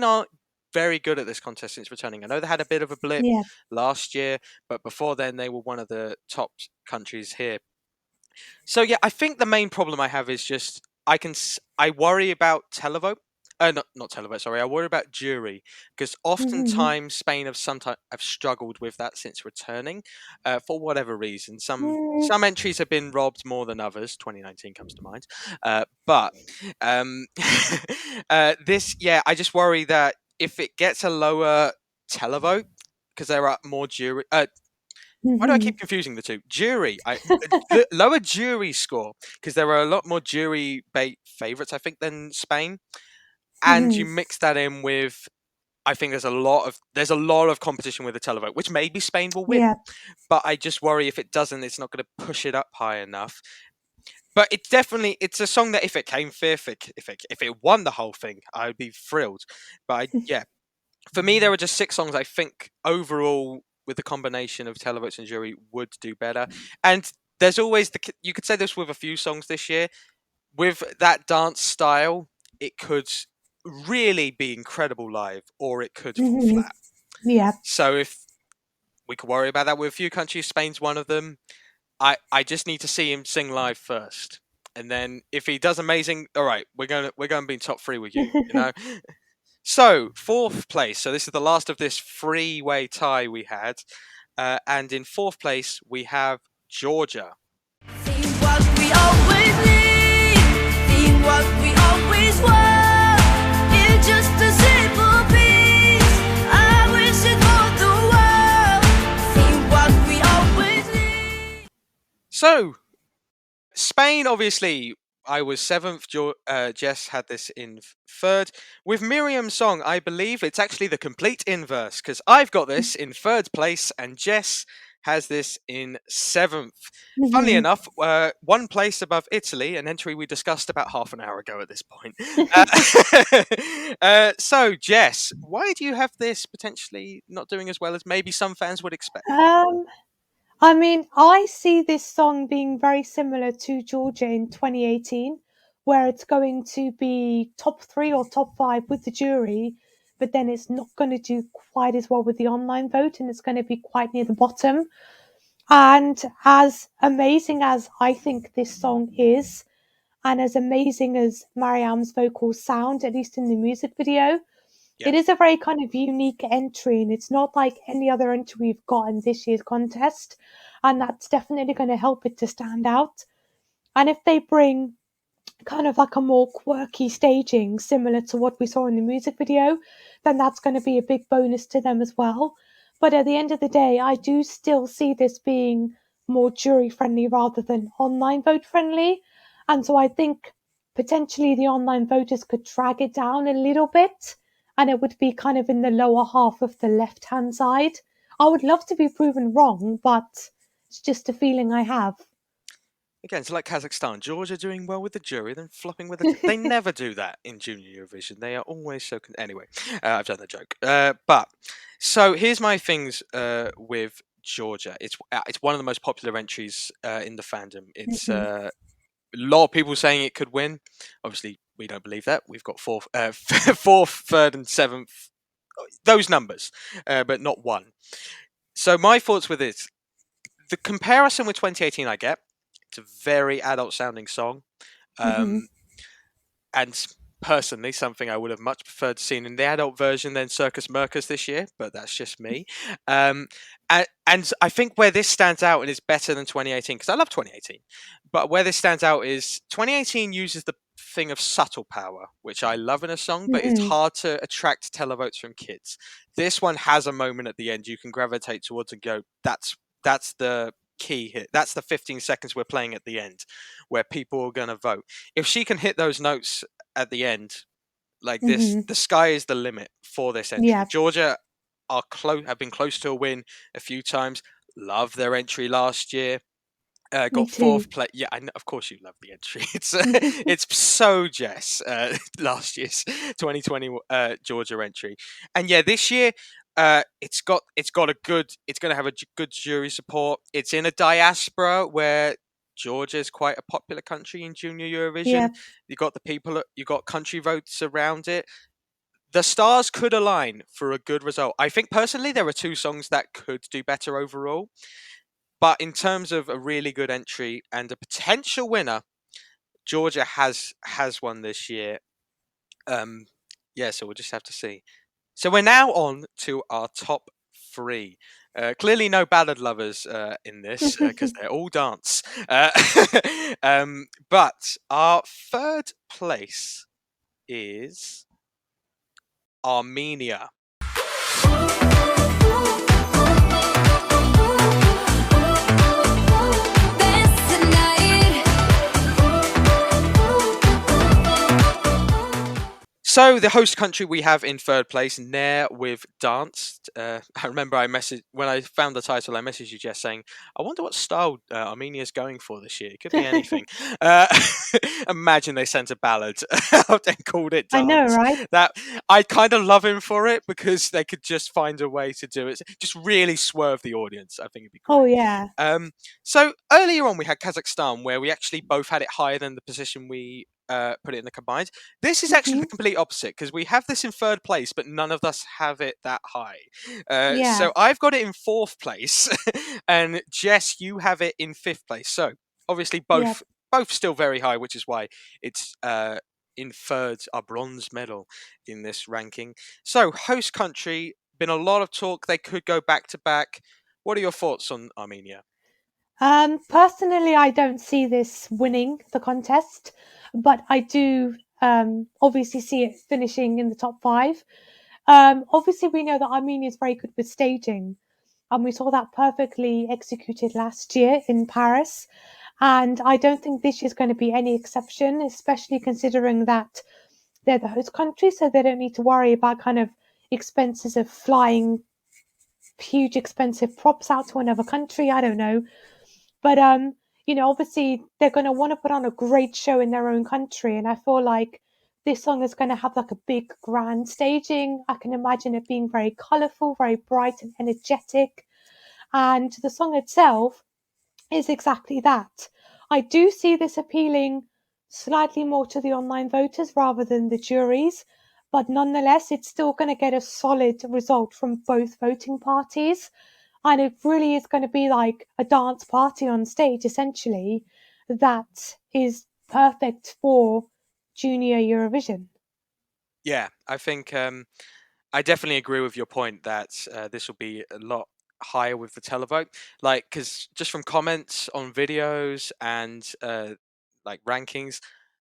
aren't very good at this contest since returning. I know they had a bit of a blip last year, but before then they were one of the top countries here. So yeah, I think the main problem I have is just I worry about televote. Not televote. Sorry, I worry about jury because oftentimes Spain have struggled with that since returning, for whatever reason. Some entries have been robbed more than others. 2019 comes to mind, but this, yeah, I just worry that if it gets a lower televote because there are more jury. Why do I keep confusing the two? Jury. Lower jury score because there are a lot more jury favourites, I think, than Spain. And you mix that in with, I think there's a lot of competition with the televote, which maybe Spain will win. But I just worry if it doesn't, it's not going to push it up high enough. But it's a song that if it came 5th, if it won the whole thing, I'd be thrilled. But yeah, for me, there were just 6 songs I think overall with the combination of televotes and jury would do better. And there's always you could say this with a few songs this year, with that dance style, it could really be incredible live, or it could fall flat. Yeah. So if we could worry about that with a few countries, Spain's one of them. I just need to see him sing live first, and then if he does amazing, all right, we're going to be in top 3 with you. So 4th place. So this is the last of this 3-way tie we had, and in 4th place we have Georgia. See what we always need, see what we always want. It's just a simple piece. I wish it for the world. See what we always need. So, Spain, obviously, I was seventh. Jess had this in third. With Miriam's song, I believe it's actually the complete inverse because I've got this in third place and Jess has this in seventh. Funnily Mhm. enough, one place above Italy, an entry we discussed about half an hour ago at this point. So, Jess, why do you have this potentially not doing as well as maybe some fans would expect? Um, I mean, I see this song being very similar to Georgia in 2018, where it's going to be top 3 or top 5 with the jury, but then it's not going to do quite as well with the online vote, and it's going to be quite near the bottom. And as amazing as I think this song is, and as amazing as Mariam's vocals sound, at least in the music video, Yeah. it is a very kind of unique entry, and it's not like any other entry we've got in this year's contest. And that's definitely going to help it to stand out. And if they bring kind of like a more quirky staging similar to what we saw in the music video, then that's going to be a big bonus to them as well. But at the end of the day, I do still see this being more jury friendly rather than online vote friendly. And so I think potentially the online voters could drag it down a little bit and it would be kind of in the lower half of the left hand side. I would love to be proven wrong, but it's just a feeling I have. Again, it's like Kazakhstan. Georgia doing well with the jury, then flopping with the. They never do that in Junior Eurovision. They are always so. Anyway, I've done the joke. But so here's my things with Georgia. It's one of the most popular entries in the fandom. It's Mhm. a lot of people saying it could win. Obviously, we don't believe that. We've got fourth, fourth, third, and seventh. Those numbers, but not one. So my thoughts with it. The comparison with 2018, I get. It's a very adult sounding song. Mhm. And personally, something I would have much preferred to seen in the adult version than Circus Mercus this year, but that's just me. And I think where this stands out and is better than 2018, because I love 2018, but where this stands out is 2018 uses the thing of subtle power, which I love in a song, but it's Mhm. hard to attract televotes from kids. This one has a moment at the end you can gravitate towards and go, that's the key here. That's the 15 seconds we're playing at the end where people are going to vote. If she can hit those notes at the end, like this, Mhm. the sky is the limit for this entry. Yeah. Georgia have been close to a win a few times. Love their entry last year. Me Got too. fourth place. Yeah, I know, of course you love the entry. It's so Jess. Last year's 2020 Georgia entry, and yeah, this year it's got a good. It's going to have a good jury support. It's in a diaspora where Georgia is quite a popular country in Junior Yeah. Eurovision. You got the people. You got country votes around it. The stars could align for a good result. I think personally there are two songs that could do better overall. But in terms of a really good entry and a potential winner, Georgia has won this year. Yeah, so we'll just have to see. So we're now on to our top three. Clearly, no ballad lovers in this because they're all dance. But our third place is Armenia. Dance tonight. So the host country we have in third place, Nair with Dance. I remember when I found the title, I messaged you just saying, I wonder what style Armenia's going for this year. It could be anything. Imagine they sent a ballad out and called it I know, Dance. right? That I kind of love him for it because they could just find a way to do it. Just really swerve the audience. I think it'd be Oh, great. yeah. So earlier on we had Kazakhstan where we actually both had it higher than the position we put it in the combined. This is actually the Mhm. complete opposite because we have this in third place, but none of us have it that high. Yeah. So I've got it in fourth place, and Jess, you have it in fifth place. So obviously Yeah. both still very high, which is why it's in third, our bronze medal in this ranking. So host country, been a lot of talk. They could go back to back. What are your thoughts on Armenia? Personally, I don't see this winning the contest, but I do obviously see it finishing in the top 5. Obviously, we know that Armenia is very good with staging, And we saw that perfectly executed last year in Paris. And I don't think this year's going to be any exception, especially considering that they're the host country, so they don't need to worry about kind of expenses of flying huge expensive props out to another country. I don't know. But obviously they're going to want to put on a great show in their own country, and I feel like this song is going to have like a big grand staging. I can imagine it being very colorful, very bright and energetic, and the song itself is exactly that. I do see this appealing slightly more to the online voters rather than the juries, but nonetheless it's still going to get a solid result from both voting parties. And it really is going to be like a dance party on stage, essentially, that is perfect for Junior Eurovision. Yeah, I think I definitely agree with your point that this will be a lot higher with the televote. Like, because just from comments on videos and like rankings,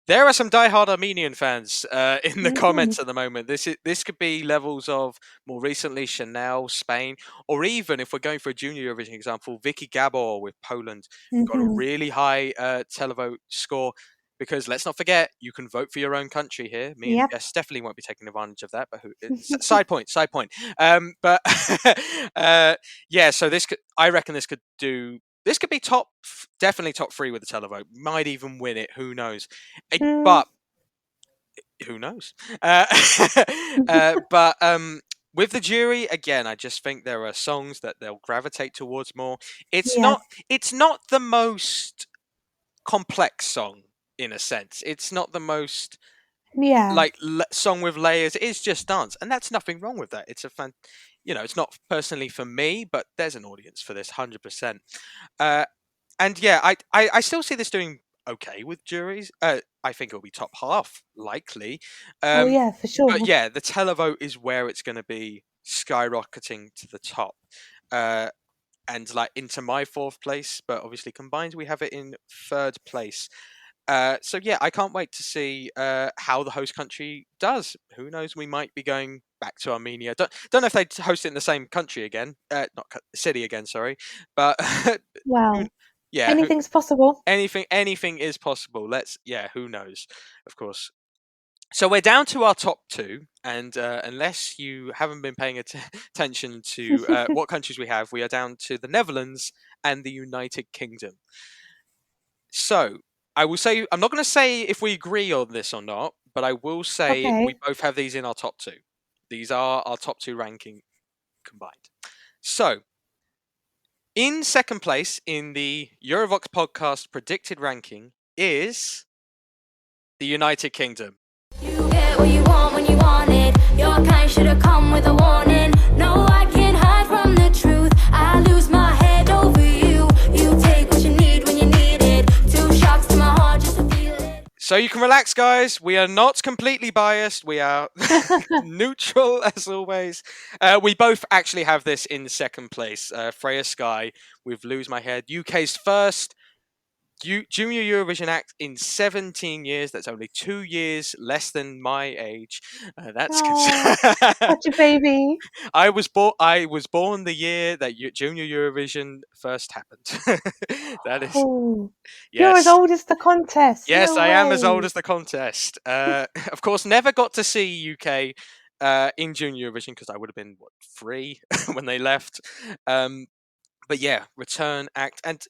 there are some diehard Armenian fans in the comments at the moment. This could be levels of more recently Chanel, Spain, or even if we're going for a Junior Eurovision example, Vicky Gabor with Poland got a really high televote score. Because let's not forget, you can vote for your own country here. Me and Yep. Jess definitely won't be taking advantage of that. But side point. But yeah, so I reckon this could be definitely top 3 with the televote. Might even win it. Who knows? But who knows? But with the jury, again, I just think there are songs that they'll gravitate towards more. It's Yes. not the most complex song in a sense. It's not the most song with layers. It's just dance, and that's nothing wrong with that. It's it's not personally for me, but there's an audience for this 100%. And yeah, I still see this doing okay with juries. I think it'll be top half likely. Oh yeah, for sure. But yeah, the televote is where it's going to be skyrocketing to the top. And like into my 4th place, but obviously combined we have it in 3rd place. So yeah, I can't wait to see how the host country does. Who knows? We might be going back to Armenia. Don't know if they host it in the same country again, not city again. Sorry, but Well, yeah, anything's possible. anything is possible. Who knows? Of course. So we're down to our top 2, and unless you haven't been paying attention to what countries we have, we are down to the Netherlands and the United Kingdom. So I will say, I'm not going to say if we agree on this or not, but I will say we both have these in our top 2. These are our top 2 ranking combined. So in 2nd place in the Eurovoxx podcast predicted ranking is the United Kingdom. You get what you want when you want it. Your kind should have come with a warning. No, I can't hide from the truth. I lose my head over you. You take what you need when you need it. 2 shocks to my heart just to feel it. So you can relax, guys. We are not completely biased. We are neutral, as always. We both actually have this in 2nd place. Freya Sky with Lose My Head. UK's first Junior Eurovision act in 17 years. That's only 2 years less than my age. That's such a baby. I was born the year that Junior Eurovision first happened. That is. Oh, Yes. you're as old as the contest. Yes, No I am as way. old as the contest. Of course, never got to see UK in Junior Eurovision because I would have been 3 when they left. But yeah, return act, and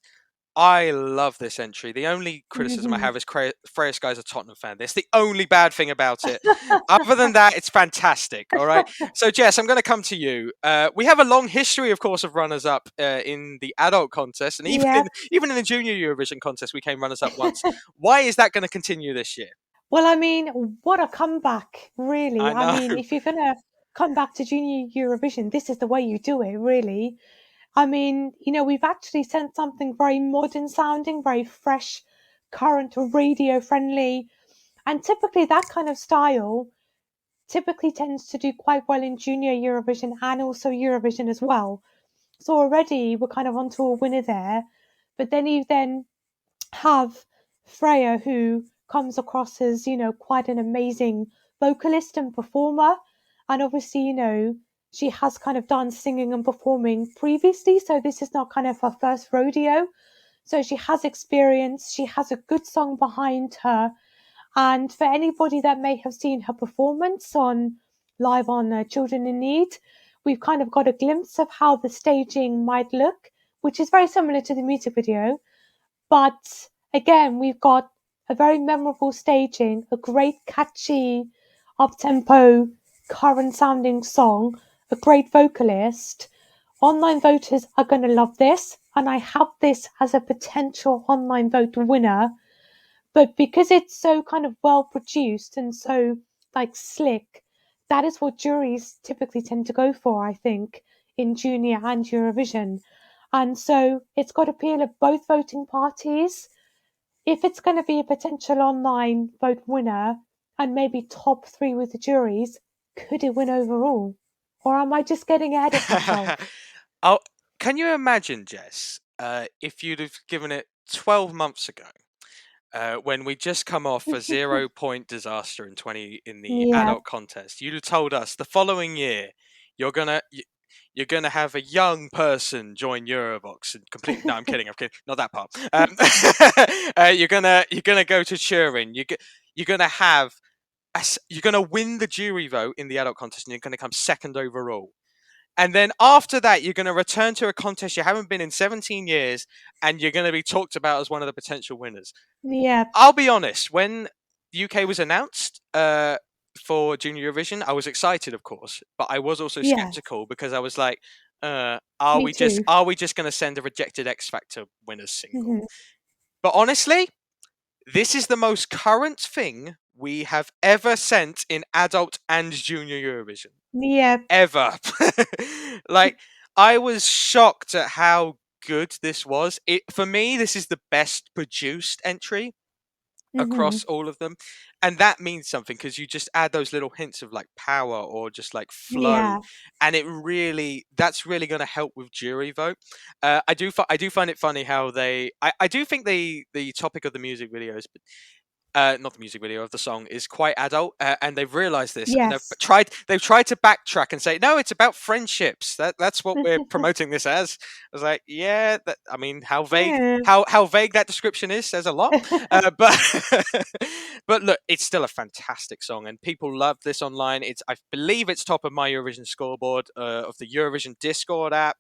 I love this entry. The only criticism I have is Freya Sky's a Tottenham fan. That's the only bad thing about it. Other than that, it's fantastic. All right. So, Jess, I'm going to come to you. We have a long history, of course, of runners-up in the adult contest, and even in the Junior Eurovision contest, we came runners-up once. Why is that going to continue this year? Well, I mean, what a comeback, really. I mean, know. if you're going to come back to Junior Eurovision, this is the way you do it, really. I mean, we've actually sent something very modern sounding, very fresh, current, radio friendly. And typically that kind of style typically tends to do quite well in Junior Eurovision and also Eurovision as well. So already we're kind of onto a winner there. But then you have Freya, who comes across as, quite an amazing vocalist and performer. And obviously, She has kind of done singing and performing previously, so this is not kind of her first rodeo. So she has experience, she has a good song behind her. And for anybody that may have seen her performance on live on Children in Need, we've kind of got a glimpse of how the staging might look, which is very similar to the music video. But again, we've got a very memorable staging, a great catchy, up-tempo, current-sounding song, a great vocalist. Online voters are going to love this, and I have this as a potential online vote winner. But because it's so kind of well produced and so like slick, that is what juries typically tend to go for, I think, in Junior and Eurovision. And so it's got appeal of both voting parties. If it's going to be a potential online vote winner and maybe top 3 with the juries, could it win overall? Or am I just getting ahead of myself? Oh, can you imagine, Jess, if you'd have given it 12 months ago, when we just come off a 0-point disaster in the Yeah. adult contest, you'd have told us the following year you're gonna have a young person join Eurovoxx and complete. No, I'm kidding. Not that part. You're gonna go to Turin. You're gonna win the jury vote in the adult contest, and you're gonna come second overall. And then after that, you're going to return to a contest you haven't been in 17 years, and you're going to be talked about as one of the potential winners. Yeah. I'll be honest, when the UK was announced for Junior Eurovision, I was excited, of course, but I was also Yes. skeptical because I was like, are Me we just too. going to send a rejected X Factor winners single? Mhm. But honestly, this is the most current thing we have ever sent in adult and junior Eurovision. Yeah. Ever. Like, I was shocked at how good this was. For me, this is the best produced entry across Mhm. all of them, and that means something because you just add those little hints of like power or just like flow, Yeah. and that's really going to help with jury vote. I do find it funny how I do think the topic of the music videos, not the music video of the song, is quite adult, and they've realized this, and Yes. they've tried to backtrack and say, no, it's about friendships. That's what we're promoting this as. I was like, yeah, I mean, how vague Yeah. how vague that description is says a lot. But but look, it's still a fantastic song, and people love this online. I believe it's top of my Eurovision scoreboard of the Eurovision Discord app.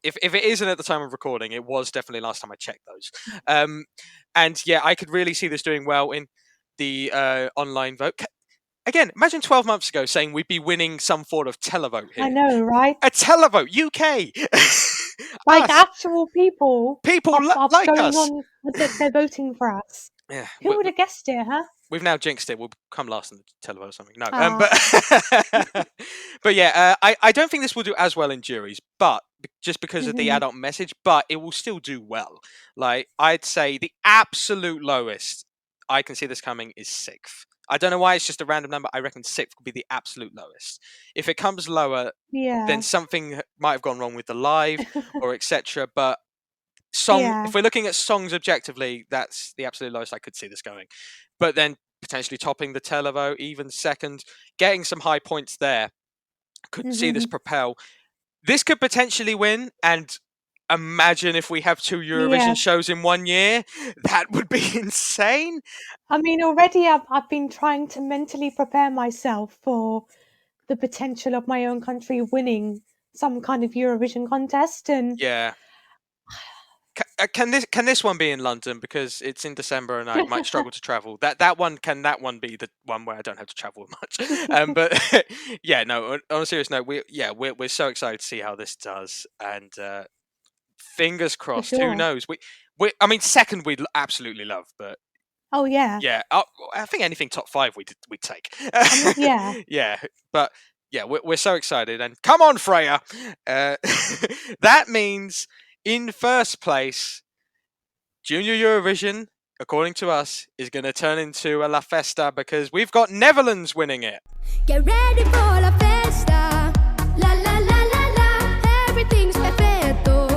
If it isn't at the time of recording, it was definitely last time I checked those. And yeah, I could really see this doing well in the online vote. Again, imagine 12 months ago saying we'd be winning some sort of televote I here. know, right? A televote, UK. Like Us. actual people People like going us. on, they're voting for us. Yeah, Who would have guessed it, huh? we've now jinxed it. We'll come last in the televote or something. No, Ah. but yeah, I don't think this will do as well in juries, but just because of the Mhm. adult message, but it will still do well. Like, I'd say the absolute lowest I can see this coming is 6th. I don't know why, it's just a random number. I reckon 6th would be the absolute lowest. If it comes lower, Yeah. then something might have gone wrong with the live or etc. But Yeah. if we're looking at songs objectively, that's the absolute lowest I could see this going. But then potentially topping the televote, even second, getting some high points there, could see this Mhm. propel. This could potentially win, and imagine if we have 2 Eurovision Yeah. shows in 1 year. That would be insane. I mean, already I've been trying to mentally prepare myself for the potential of my own country winning some kind of Eurovision contest, and Yeah. Can this one be in London, because it's in December and I might struggle to travel? That one be the one where I don't have to travel much? But yeah, no. On a serious note, we're so excited to see how this does, and fingers for crossed. Who sure. knows? I mean, second we'd absolutely love, but Oh yeah. yeah, I think anything top 5 we'd take. I mean, yeah. Yeah, but yeah, we're so excited, and come on, Freya. That means in first place, Junior Eurovision, according to us, is going to turn into a La Festa because we've got Netherlands winning it. Get ready for la festa. La la la la la. Everything's perfecto.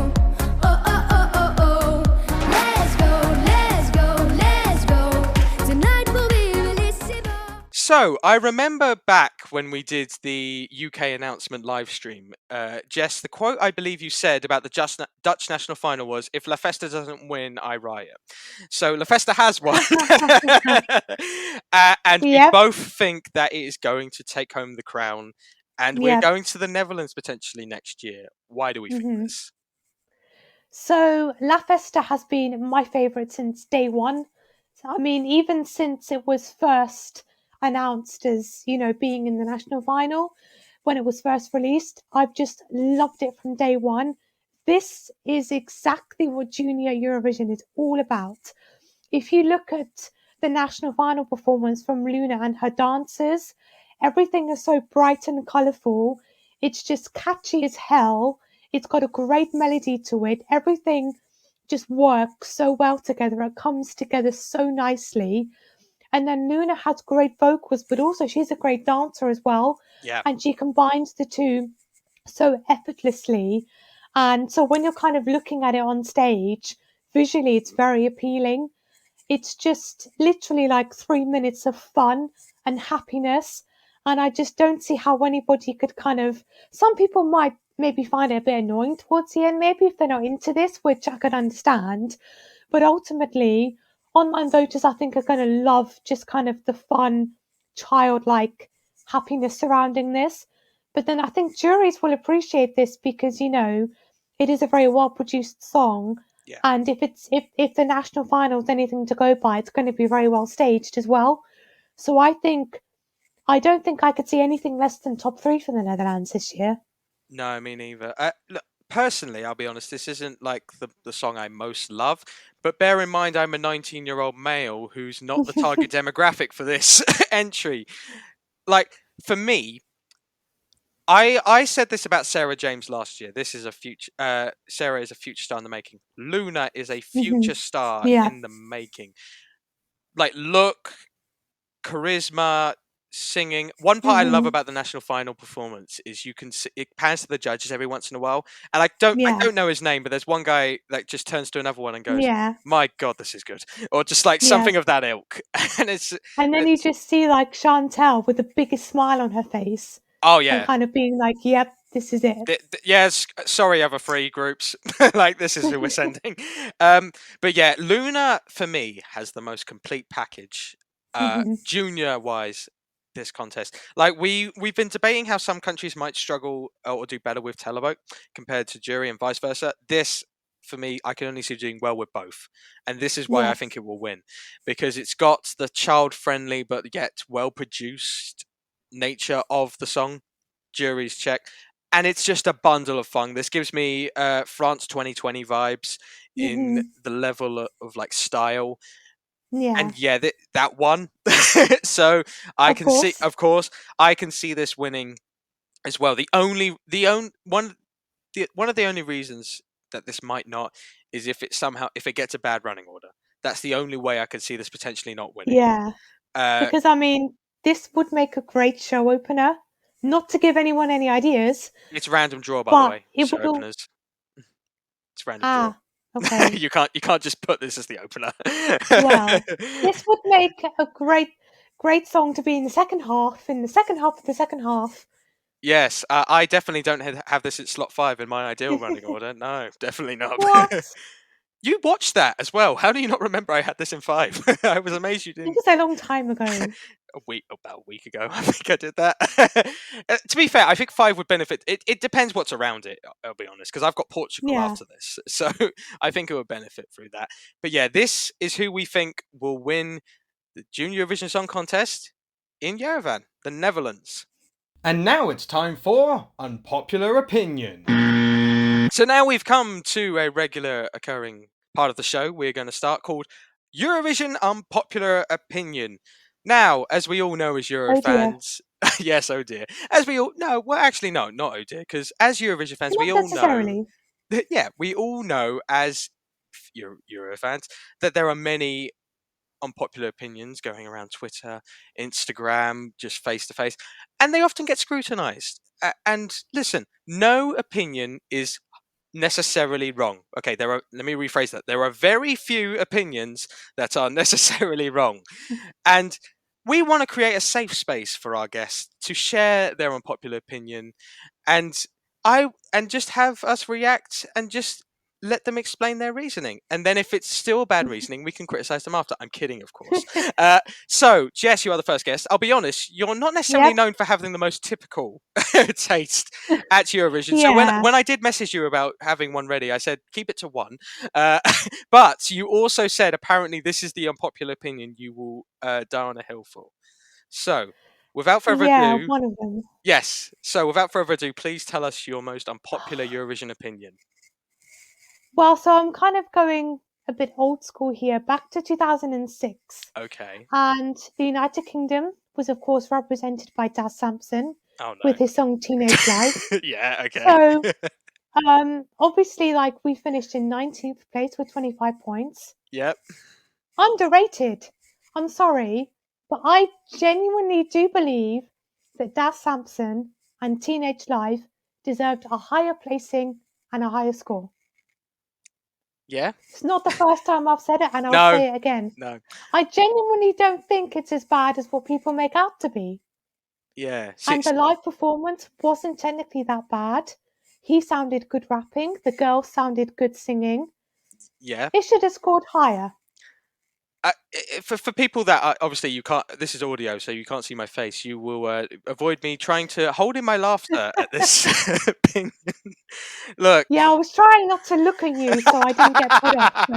Oh oh oh oh oh. Let's go, let's go, let's go. Tonight will be bellissimo. So, So I remember back when we did the UK announcement live stream, Jess, the quote I believe you said about the Dutch national final was, "If La Festa doesn't win, I riot." So La Festa has won, and we Yep. both think that it is going to take home the crown, and we're Yep. going to the Netherlands potentially next year. Why do we think Mhm. this? So La Festa has been my favourite since day one. So, I mean, even since it was first announced as, being in the national final, when it was first released, I've just loved it from day one. This is exactly what Junior Eurovision is all about. If you look at the national final performance from Luna and her dancers, everything is so bright and colourful. It's just catchy as hell. It's got a great melody to it. Everything just works so well together. It comes together so nicely. And then Luna has great vocals, but also she's a great dancer as well. Yeah. And she combines the two so effortlessly. And so when you're kind of looking at it on stage, visually, it's very appealing. It's just literally like 3 minutes of fun and happiness. And I just don't see how anybody could some people might maybe find it a bit annoying towards the end, maybe if they're not into this, which I could understand. But ultimately, online voters, I think, are going to love just kind of the fun, childlike happiness surrounding this. But then I think juries will appreciate this because, it is a very well produced song. Yeah. And if the national final is anything to go by, it's going to be very well staged as well. So I don't think I could see anything less than top three for the Netherlands this year. No, me neither. Look, personally, I'll be honest, this isn't like the song I most love, but bear in mind I'm a 19-year-old male who's not the target demographic for this entry. Like, for me, I said this about Sarah James last year. This is a future. Sarah is a future star in the making. Luna is a future star Yeah. in the making. Like, look, charisma, singing. One part I love about the national final performance is you can see, it pans to the judges every once in a while, and I don't know his name, but there's one guy that just turns to another one and goes, Yeah. "My God, this is good," or just like Yeah. something of that ilk. And And then you just see like Chantel with the biggest smile on her face oh and yeah. kind of being like, "Yep, this is it." Yes, sorry, other three groups. Like, this is who we're sending. But yeah, Luna for me has the most complete package, junior wise. This contest, like we've been debating how some countries might struggle or do better with televote compared to jury and vice versa. This, for me, I can only see doing well with both, and this is why I think it will win, because it's got the child-friendly but yet well-produced nature of the song. Jury's check, and it's just a bundle of fun. This gives me France 2020 vibes in the level of like style. Yeah. And yeah, that one. So I can see, of course, I can see this winning as well. One of the only reasons that this might not is if it gets a bad running order. That's the only way I could see this potentially not winning. Yeah. Because I mean, this would make a great show opener. Not to give anyone any ideas. It's random draw, by the way. It Show will... openers. It's random draw. Okay. You can't just put this as the opener. Well, this would make a great song to be in the second half, of the second half. Yes, I definitely don't have this at slot 5 in my ideal running order. No, definitely not. What? You watched that as well. How do you not remember I had this in 5? I was amazed you didn't. It was a long time ago. About a week ago, I think I did that. To be fair, I think 5 would benefit. It depends what's around it, I'll be honest, because I've got Portugal after this. So I think it would benefit through that. But yeah, this is who we think will win the Junior Eurovision Song Contest in Yerevan, the Netherlands. And now it's time for Unpopular Opinion. So now we've come to a regular occurring part of the show we're going to start, called Eurovision Unpopular Opinion. Now, as we all know as Euro fans... Yes, oh dear. As we all... No, well, actually, no, not oh dear, because as Eurovision fans, we all know... Yeah, we all know as Euro fans that there are many unpopular opinions going around Twitter, Instagram, just face-to-face, and they often get scrutinized. And listen, no opinion is necessarily wrong. Okay, let me rephrase that. There are very few opinions that are necessarily wrong. And we want to create a safe space for our guests to share their unpopular opinion, and just have us react and just let them explain their reasoning. And then if it's still bad reasoning, we can criticize them after. I'm kidding, of course. So, Jess, you are the first guest. I'll be honest, you're not necessarily Yep. known for having the most typical taste at Eurovision. So Yeah. when I did message you about having one ready, I said, keep it to one. But you also said, apparently, this is the unpopular opinion you will die on a hill for. So, without further Yeah, ado, one of them. yes. So, without further ado, please tell us your most unpopular Eurovision opinion. Well, so I'm kind of going a bit old school here, back to 2006. Okay. And the United Kingdom was, of course, represented by Das Sampson Oh no. with his song Teenage Life. Yeah. Okay. So, obviously, like, we finished in 19th place with 25 points. Yep. Underrated. I'm sorry, but I genuinely do believe that Das Sampson and Teenage Life deserved a higher placing and a higher score. Yeah. It's not the first time I've said it, and I'll No. say it again. No. I genuinely don't think it's as bad as what people make out to be. Yeah. And the live performance wasn't technically that bad. He sounded good rapping. The girls sounded good singing. Yeah. It should have scored higher. For people that obviously you can't, this is audio, so you can't see my face. You will avoid me trying to hold in my laughter at this opinion. Look. Yeah, I was trying not to look at you so I didn't get put off.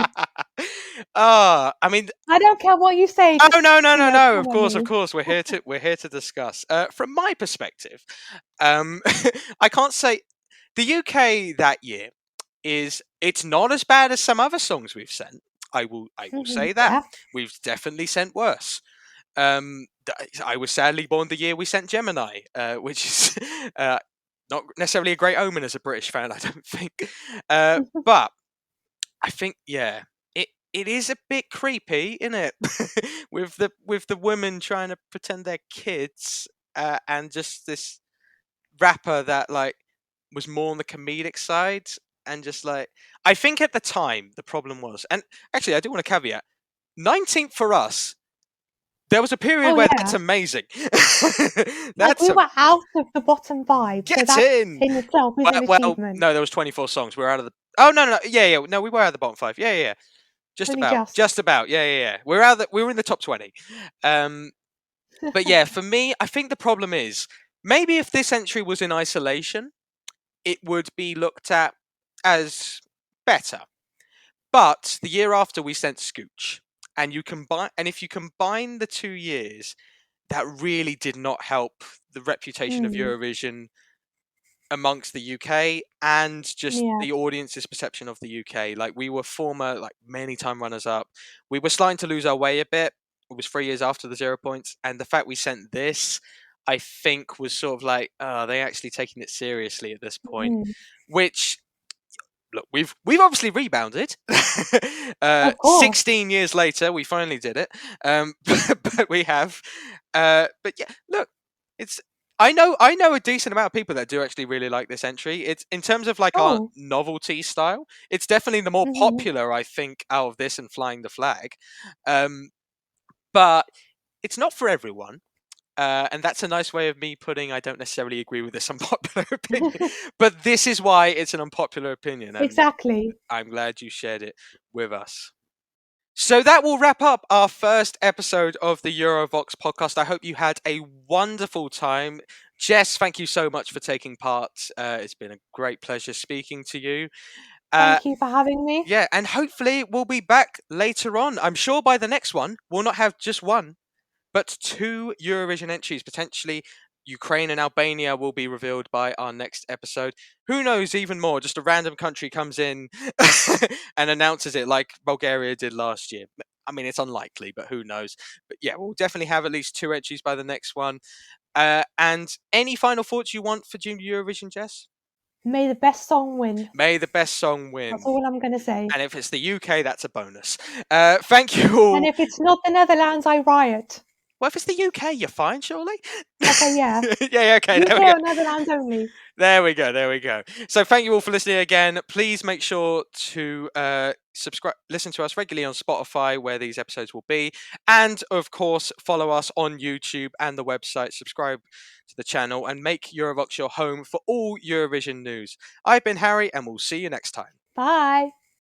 But I mean, I don't care what you say. oh just, no. come Of on, course, we're here to discuss. From my perspective, I can't say the UK that year it's not as bad as some other songs we've sent. I will say that. Yeah. We've definitely sent worse. I was sadly born the year we sent Gemini, which is not necessarily a great omen as a British fan, I don't think. But I think, yeah, it is a bit creepy, isn't it? with the women trying to pretend they're kids, and just this rapper that like was more on the comedic side, and just like, I think at the time the problem was, and actually I do want to caveat, 19th for us, there was a period where that's amazing. Like, we were out of the bottom 5. Get so that in itself is an achievement. No, there was 24 songs. We were out of the. Oh no, yeah. No, we were out of the bottom 5. Yeah. Just about. Yeah. We were in the top 20. But yeah, for me, I think the problem is maybe if this entry was in isolation, it would be looked at as better. But the year after, we sent Scooch, and if you combine the 2 years, that really did not help the reputation of Eurovision amongst the UK and just the audience's perception of the UK. Like, we were former, like, many time runners up. We were starting to lose our way a bit. It was 3 years after the 0 points, and the fact we sent this, I think, was sort of like, oh, they actually taking it seriously at this point. Which, look, we've obviously rebounded. 16 years later, we finally did it. But we have. But yeah, look, I know a decent amount of people that do actually really like this entry. It's in terms of like our novelty style, it's definitely the more popular, I think, out of this and Flying the Flag. But it's not for everyone. And that's a nice way of me putting, I don't necessarily agree with this unpopular opinion. But this is why it's an unpopular opinion. And exactly. I'm glad you shared it with us. So that will wrap up our first episode of the Eurovoxx podcast. I hope you had a wonderful time. Jess, thank you so much for taking part. It's been a great pleasure speaking to you. Thank you for having me. Yeah, and hopefully we'll be back later on. I'm sure by the next one, we'll not have just one, but 2 Eurovision entries. Potentially Ukraine and Albania will be revealed by our next episode. Who knows, even more, just a random country comes in and announces it like Bulgaria did last year. I mean, it's unlikely, but who knows. But yeah, we'll definitely have at least 2 entries by the next one. And any final thoughts you want for Junior Eurovision, Jess? May the best song win. May the best song win. That's all I'm going to say. And if it's the UK, that's a bonus. Thank you all. And if it's not the Netherlands, I riot. Well, if it's the UK, you're fine, surely. Okay, yeah. Yeah, okay. There UK we go. or Netherlands only. There we go. So thank you all for listening again. Please make sure to subscribe, listen to us regularly on Spotify, where these episodes will be, and of course follow us on YouTube and the website. Subscribe to the channel and make Eurovoxx your home for all Eurovision news. I've been Harry, and we'll see you next time. Bye.